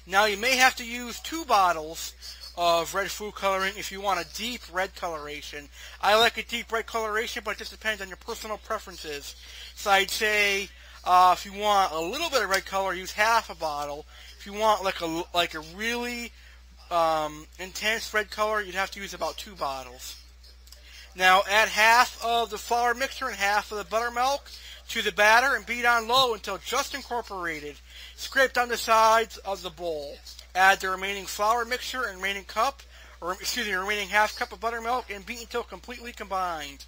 Now you may have to use 2 bottles of red food coloring if you want a deep red coloration. I like a deep red coloration, but it just depends on your personal preferences. So I'd say if you want a little bit of red color, use 1/2 a bottle. If you want like a really intense red color, you'd have to use about 2 bottles. Now add 1/2 of the flour mixture and 1/2 of the buttermilk to the batter and beat on low until just incorporated. Scrape down the sides of the bowl. Add the remaining flour mixture and remaining 1/2 cup of buttermilk and beat until completely combined.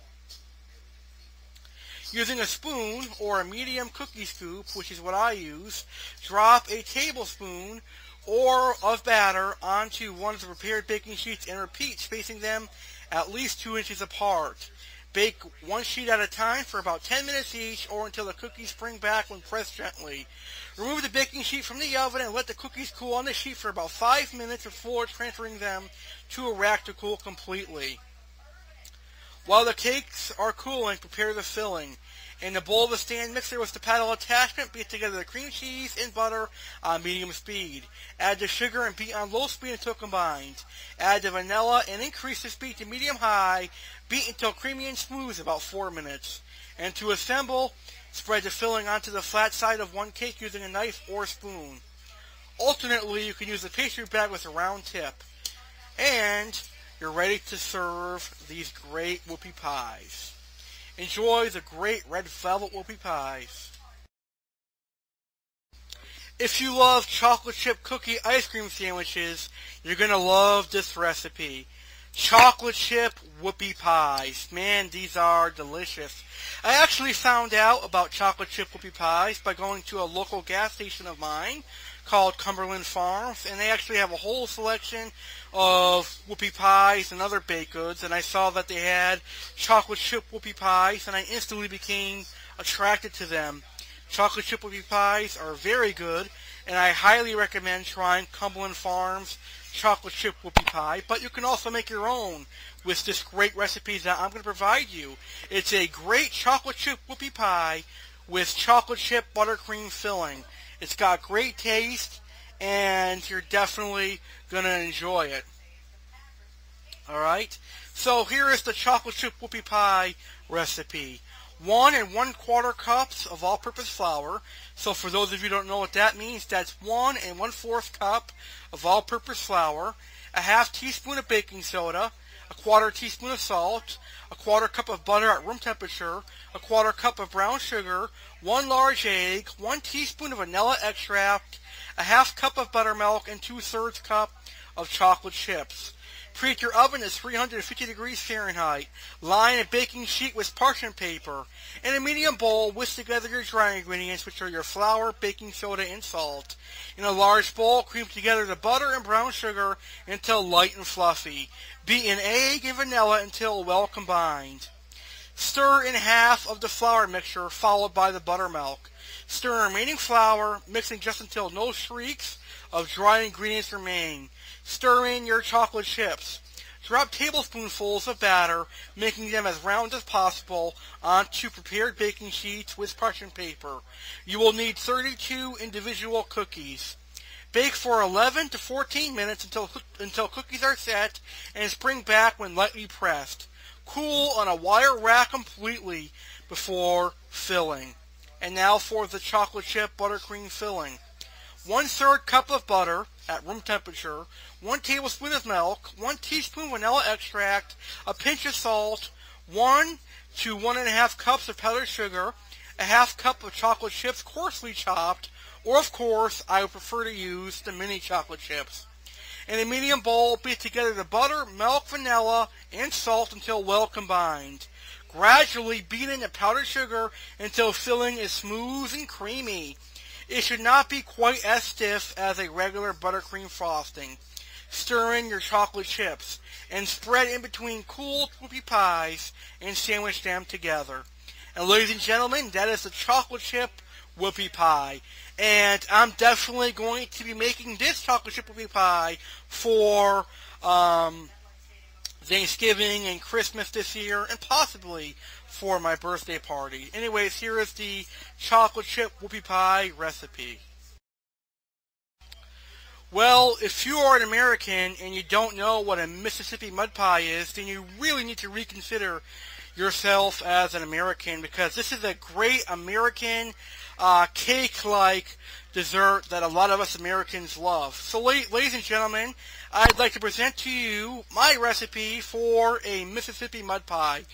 Using a spoon or a medium cookie scoop, which is what I use, drop a tablespoon of batter onto one of the prepared baking sheets and repeat, spacing them at least 2 inches apart. Bake 1 sheet at a time for about 10 minutes each or until the cookies spring back when pressed gently. Remove the baking sheet from the oven and let the cookies cool on the sheet for about 5 minutes before transferring them to a rack to cool completely. While the cakes are cooling, prepare the filling. In the bowl of the stand mixer with the paddle attachment, beat together the cream cheese and butter on medium speed. Add the sugar and beat on low speed until combined. Add the vanilla and increase the speed to medium-high. Beat until creamy and smooth, about 4 minutes. And to assemble, spread the filling onto the flat side of one cake using a knife or spoon. Alternately, you can use a pastry bag with a round tip. And you're ready to serve these great whoopie pies. Enjoy the great red velvet whoopie pies. If you love chocolate chip cookie ice cream sandwiches, you're going to love this recipe. Chocolate chip whoopie pies. Man, these are delicious. I actually found out about chocolate chip whoopie pies by going to a local gas station of mine called Cumberland Farms, and they actually have a whole selection of whoopie pies and other baked goods, and I saw that they had chocolate chip whoopie pies, and I instantly became attracted to them. Chocolate chip whoopie pies are very good, and I highly recommend trying Cumberland Farms chocolate chip whoopie pie, but you can also make your own with this great recipe that I'm going to provide you. It's a great chocolate chip whoopie pie with chocolate chip buttercream filling. It's got great taste, and you're definitely going to enjoy it. Alright, so here is the chocolate chip whoopie pie recipe. 1 1/4 cups of all-purpose flour. So for those of you who don't know what that means, that's 1 1/4 cup of all-purpose flour, a half teaspoon of baking soda, a 1/4 teaspoon of salt, a 1/4 cup of butter at room temperature, a 1/4 cup of brown sugar, 1 large egg, 1 teaspoon of vanilla extract, a half cup of buttermilk, and 2/3 cup of chocolate chips. Preheat your oven to 350 degrees Fahrenheit. Line a baking sheet with parchment paper. In a medium bowl, whisk together your dry ingredients, which are your flour, baking soda, and salt. In a large bowl, cream together the butter and brown sugar until light and fluffy. Beat an egg and vanilla until well combined. Stir in half of the flour mixture, followed by the buttermilk. Stir remaining flour, mixing just until no streaks of dry ingredients remain. Stir in your chocolate chips. Drop tablespoonfuls of batter, making them as round as possible, onto prepared baking sheets with parchment paper. You will need 32 individual cookies. Bake for 11 to 14 minutes until cookies are set, and spring back when lightly pressed. Cool on a wire rack completely before filling. And now for the chocolate chip buttercream filling. 1/3 cup of butter at room temperature, 1 tablespoon of milk, 1 teaspoon vanilla extract, a pinch of salt, 1 to 1 1/2 cups of powdered sugar, a half cup of chocolate chips coarsely chopped, or of course I would prefer to use the mini chocolate chips. In a medium bowl, beat together the butter, milk, vanilla, and salt until well combined. Gradually beat in the powdered sugar until filling is smooth and creamy. It should not be quite as stiff as a regular buttercream frosting. Stir in your chocolate chips and spread in between cool whoopie pies and sandwich them together. And ladies and gentlemen, that is the chocolate chip whoopie pie. And I'm definitely going to be making this chocolate chip whoopie pie for Thanksgiving and Christmas this year, and possibly for my birthday party. Anyways, here is the chocolate chip whoopie pie recipe. Well, if you are an American and you don't know what a Mississippi mud pie is, then you really need to reconsider yourself as an American, because this is a great American cake-like dessert that a lot of us Americans love. So, ladies and gentlemen, I'd like to present to you my recipe for a Mississippi mud pie.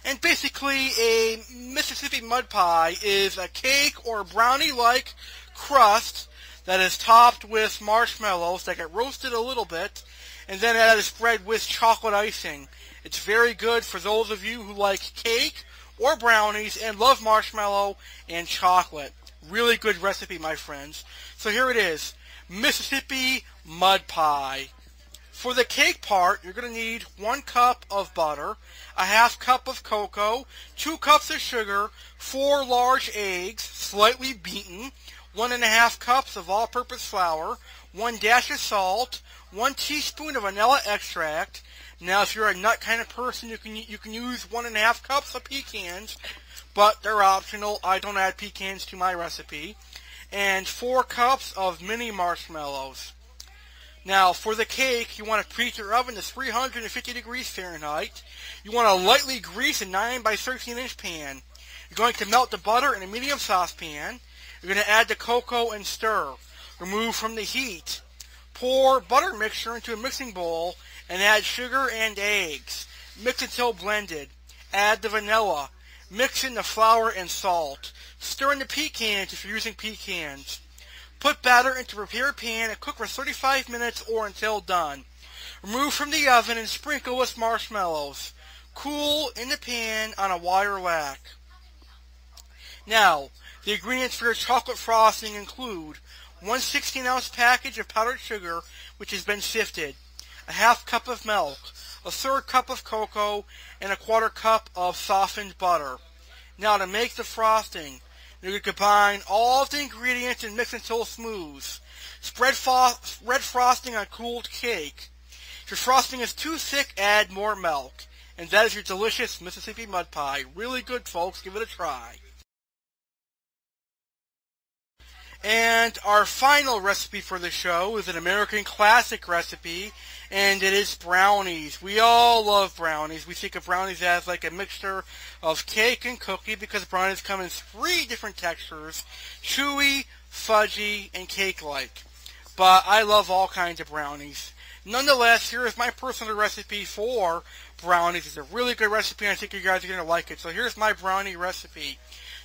And basically, a Mississippi mud pie is a cake or brownie-like crust that is topped with marshmallows that get roasted a little bit, and then that is spread with chocolate icing. It's very good for those of you who like cake or brownies and love marshmallow and chocolate. Really good recipe, my friends. So here it is, Mississippi mud pie. For the cake part, you're going to need 1 cup of butter, a half cup of cocoa, 2 cups of sugar, 4 large eggs, slightly beaten, 1 1/2 cups of all-purpose flour, 1 dash of salt, 1 teaspoon of vanilla extract. Now, if you're a nut kind of person, you can use 1 1/2 cups of pecans, but they're optional. I don't add pecans to my recipe. And 4 cups of mini marshmallows. Now, for the cake, you want to preheat your oven to 350 degrees Fahrenheit. You want to lightly grease a 9 by 13 inch pan. You're going to melt the butter in a medium saucepan. You're going to add the cocoa and stir. Remove from the heat. Pour butter mixture into a mixing bowl and add sugar and eggs. Mix until blended. Add the vanilla. Mix in the flour and salt. Stir in the pecans if you're using pecans. Put batter into a prepared pan and cook for 35 minutes or until done. Remove from the oven and sprinkle with marshmallows. Cool in the pan on a wire rack. Now, the ingredients for your chocolate frosting include 1 16-ounce package of powdered sugar, which has been sifted, a half cup of milk, a third cup of cocoa, and a quarter cup of softened butter. Now, to make the frosting, you're going to combine all of the ingredients and mix until smooth. Spread red frosting on cooled cake. If your frosting is too thick, add more milk. And that is your delicious Mississippi mud pie. Really good, folks. Give it a try. And our final recipe for the show is an American classic recipe, and it is brownies. We all love brownies. We think of brownies as like a mixture of cake and cookie because brownies come in 3 different textures: chewy, fudgy, and cake-like. But I love all kinds of brownies. Nonetheless, here is my personal recipe for brownies. It's a really good recipe, and I think you guys are going to like it. So here's my brownie recipe.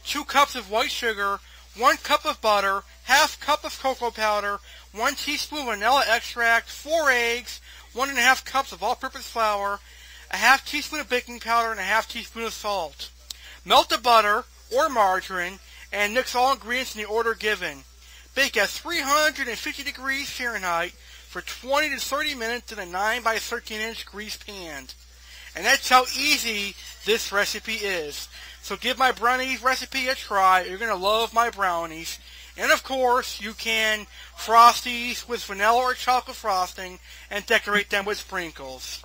2 cups of white sugar, 1 cup of butter, half cup of cocoa powder, 1 teaspoon vanilla extract, 4 eggs, 1½ cups of all-purpose flour, a half teaspoon of baking powder, and a half teaspoon of salt. Melt the butter or margarine and mix all ingredients in the order given. Bake at 350 degrees Fahrenheit for 20 to 30 minutes in a 9 by 13 inch greased pan. And that's how easy this recipe is. So give my brownies recipe a try. You're going to love my brownies. And of course, you can frost these with vanilla or chocolate frosting and decorate them with sprinkles.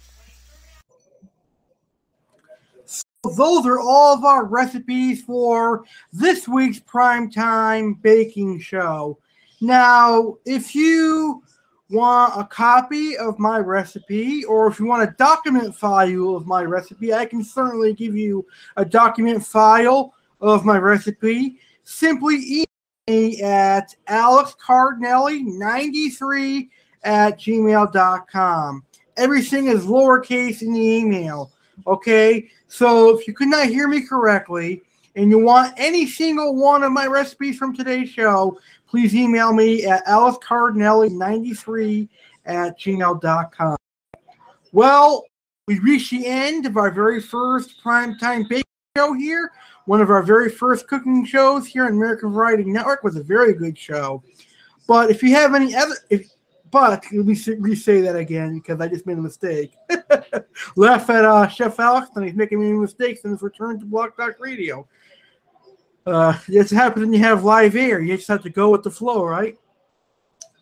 So those are all of our recipes for this week's Primetime Baking Show. Now, if you want a copy of my recipe, or if you want a document file of my recipe, I can certainly give you a document file of my recipe. Simply email me at alexcardinelli93@gmail.com. Everything is lowercase in the email, okay? So if you could not hear me correctly and you want any single one of my recipes from today's show, please email me at alexcardinelli93@gmail.com. Well, we reached the end of our very first Primetime Baking Show here. One of our very first cooking shows here on American Variety Network. Was a very good show. But if you have any other... But let me re-say that again because I just made a mistake. Laugh at Chef Alex and he's making many mistakes in his return to Blog Talk Radio. It happens when you have live air. You just have to go with the flow, right?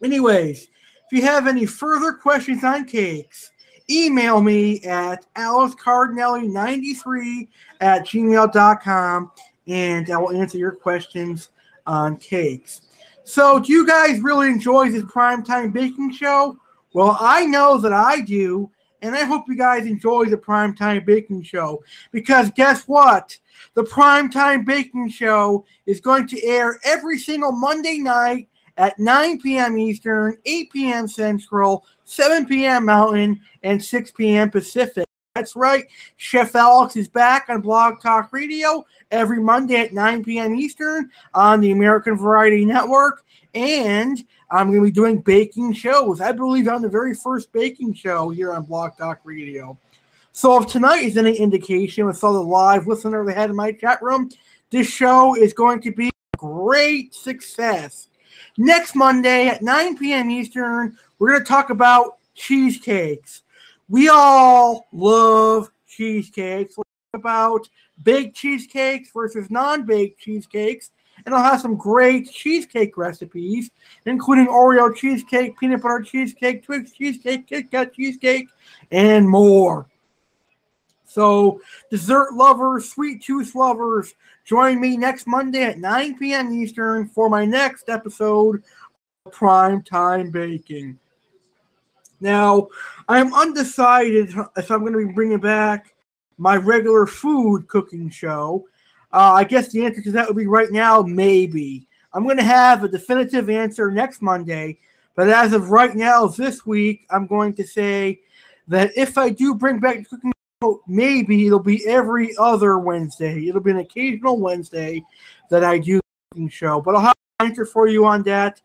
Anyways, if you have any further questions on cakes, email me at alexcardinelli93@gmail.com and I will answer your questions on cakes. So, do you guys really enjoy this Primetime Baking Show? Well, I know that I do, and I hope you guys enjoy the Primetime Baking Show. Because guess what? The Primetime Baking Show is going to air every single Monday night at 9 p.m. Eastern, 8 p.m. Central, 7 p.m. Mountain, and 6 p.m. Pacific. That's right. Chef Alex is back on Blog Talk Radio every Monday at 9 p.m. Eastern on the American Variety Network. And I'm going to be doing baking shows. I believe I'm the very first baking show here on Blog Talk Radio. So if tonight is any indication with all the live listener they had in my chat room, this show is going to be a great success. Next Monday at 9 p.m. Eastern, we're going to talk about cheesecakes. We all love cheesecakes. We'll talk about baked cheesecakes versus non-baked cheesecakes. And I'll have some great cheesecake recipes, including Oreo cheesecake, peanut butter cheesecake, Twix cheesecake, Kit Kat cheesecake, and more. So, dessert lovers, sweet tooth lovers, join me next Monday at 9 p.m. Eastern for my next episode of Primetime Baking. Now, I'm undecided if I'm going to be bringing back my regular food cooking show. I guess the answer to that would be right now, maybe. I'm going to have a definitive answer next Monday. But as of right now, this week, I'm going to say that if I do bring back the cooking show, maybe it'll be every other Wednesday. It'll be an occasional Wednesday that I do the cooking show. But I'll have an answer for you on that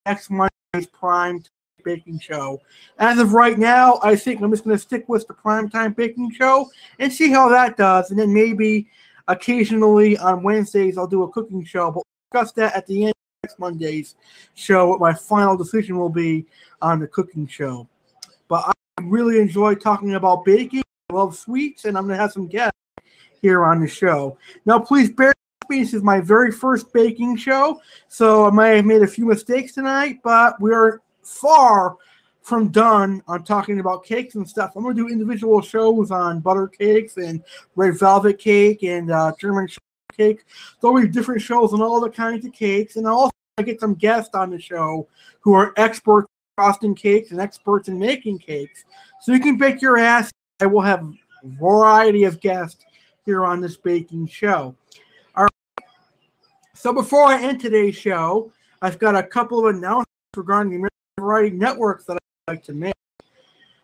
next Monday's Prime Baking Show. As of right now, I think I'm just going to stick with the Primetime Baking Show and see how that does. And then maybe occasionally on Wednesdays I'll do a cooking show. But we'll discuss that at the end of next Monday's show, what my final decision will be on the cooking show. But I really enjoy talking about baking. I love sweets, and I'm going to have some guests here on the show. Now, please bear with me. This is my very first baking show, so I might have made a few mistakes tonight, but we are far from done on talking about cakes and stuff. I'm going to do individual shows on butter cakes and red velvet cake and German cake. There'll be different shows on all the kinds of cakes, and I'll also get some guests on the show who are experts in frosting cakes and experts in making cakes. So you can bake your ass. I will have a variety of guests here on this baking show. All right. So before I end today's show, I've got a couple of announcements regarding the American Variety Networks that I'd like to make.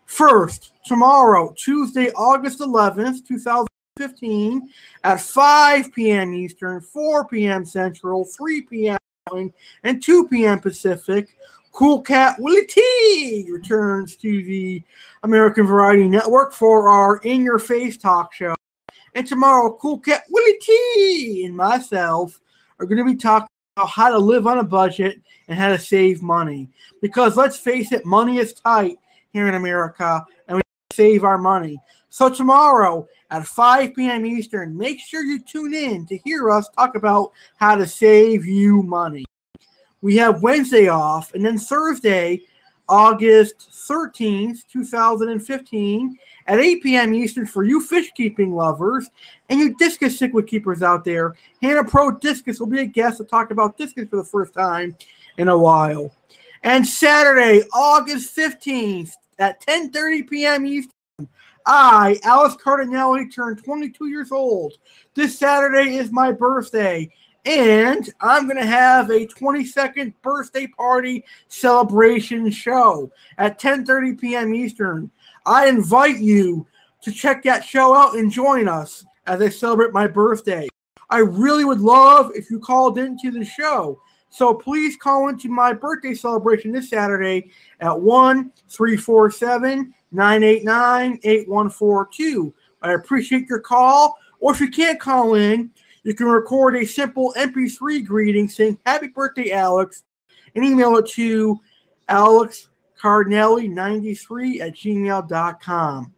First, tomorrow, Tuesday, August 11th, 2015, at 5 p.m. Eastern, 4 p.m. Central, 3 p.m. Mountain, and 2 p.m. Pacific, Cool Cat Willie T returns to the American Variety Network for our In Your Face talk show. And tomorrow, Cool Cat Willie T and myself are going to be talking about how to live on a budget and how to save money. Because let's face it, money is tight here in America, and we save our money. So tomorrow at 5 p.m. Eastern, make sure you tune in to hear us talk about how to save you money. We have Wednesday off, and then Thursday, August 13th, 2015, at 8 p.m. Eastern for you fish-keeping lovers and you discus cichlid keepers out there. Hannah Pro Discus will be a guest to talk about discus for the first time in a while. And Saturday, August 15th, at 10:30 p.m. Eastern, I, Alice Cardinelli, turned 22 years old. This Saturday is my birthday. And I'm going to have a 22nd birthday party celebration show at 10:30 p.m. Eastern. I invite you to check that show out and join us as I celebrate my birthday. I really would love if you called into the show. So please call into my birthday celebration this Saturday at 1-347-989-8142. I appreciate your call. Or if you can't call in, you can record a simple MP3 greeting saying, "Happy birthday, Alex," and email it to alexcardinelli93@gmail.com.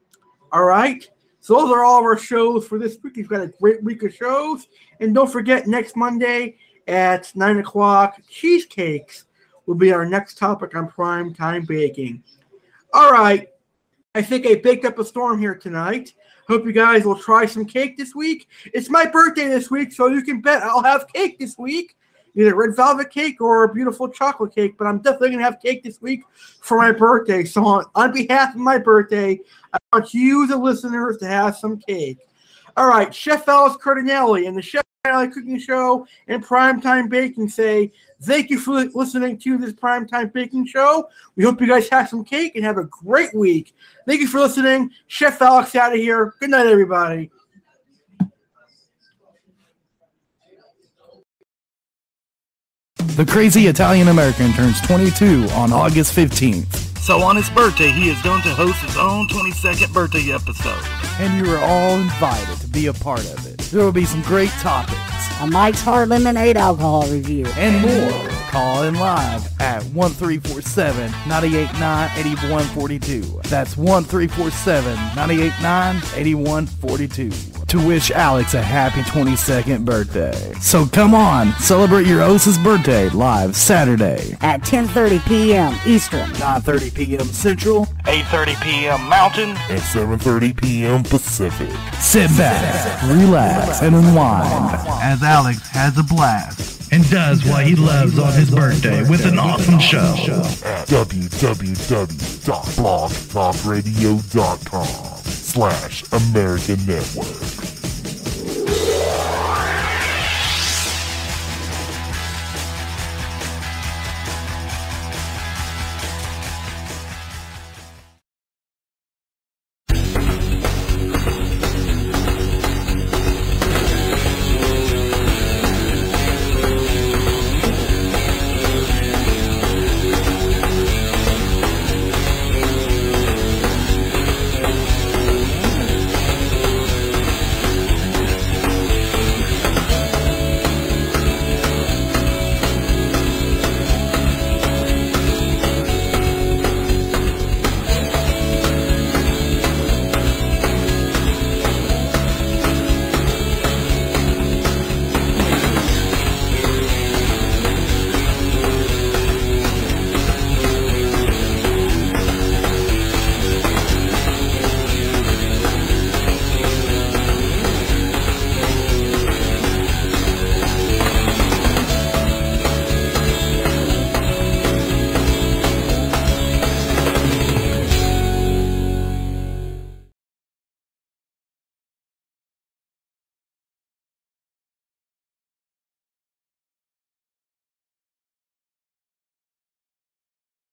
All right? So those are all of our shows for this week. We've got a great week of shows. And don't forget, next Monday at 9 o'clock, Cheesecakes will be our next topic on Prime Time Baking. All right. I think I baked up a storm here tonight. Hope you guys will try some cake this week. It's my birthday this week, so you can bet I'll have cake this week. Either red velvet cake or a beautiful chocolate cake, but I'm definitely going to have cake this week for my birthday. So on behalf of my birthday, I want you, the listeners, to have some cake. All right, Chef Alice Cardinelli and the Chef Cardinelli Cooking Show and Primetime Baking say thank you for listening to this Primetime Baking Show. We hope you guys have some cake and have a great week. Thank you for listening. Chef Alex out of here. Good night, everybody. The crazy Italian American turns 22 on August 15th. So on his birthday, he is going to host his own 22nd birthday episode. And you are all invited to be a part of it. There will be some great topics. A Mike's Hard Lemonade alcohol review. And more. Call in live at 1347-989-8142. That's 1347-989-8142. To wish Alex a happy 22nd birthday. So come on, celebrate your Osa's birthday live Saturday at 10:30 p.m. Eastern, 9:30 p.m. Central, 8:30 p.m. Mountain, and 7:30 p.m. Pacific. Sit back, relax, and unwind as Alex has a blast and does what he loves on his birthday with an awesome show at www.blogtalkradio.com/American Network.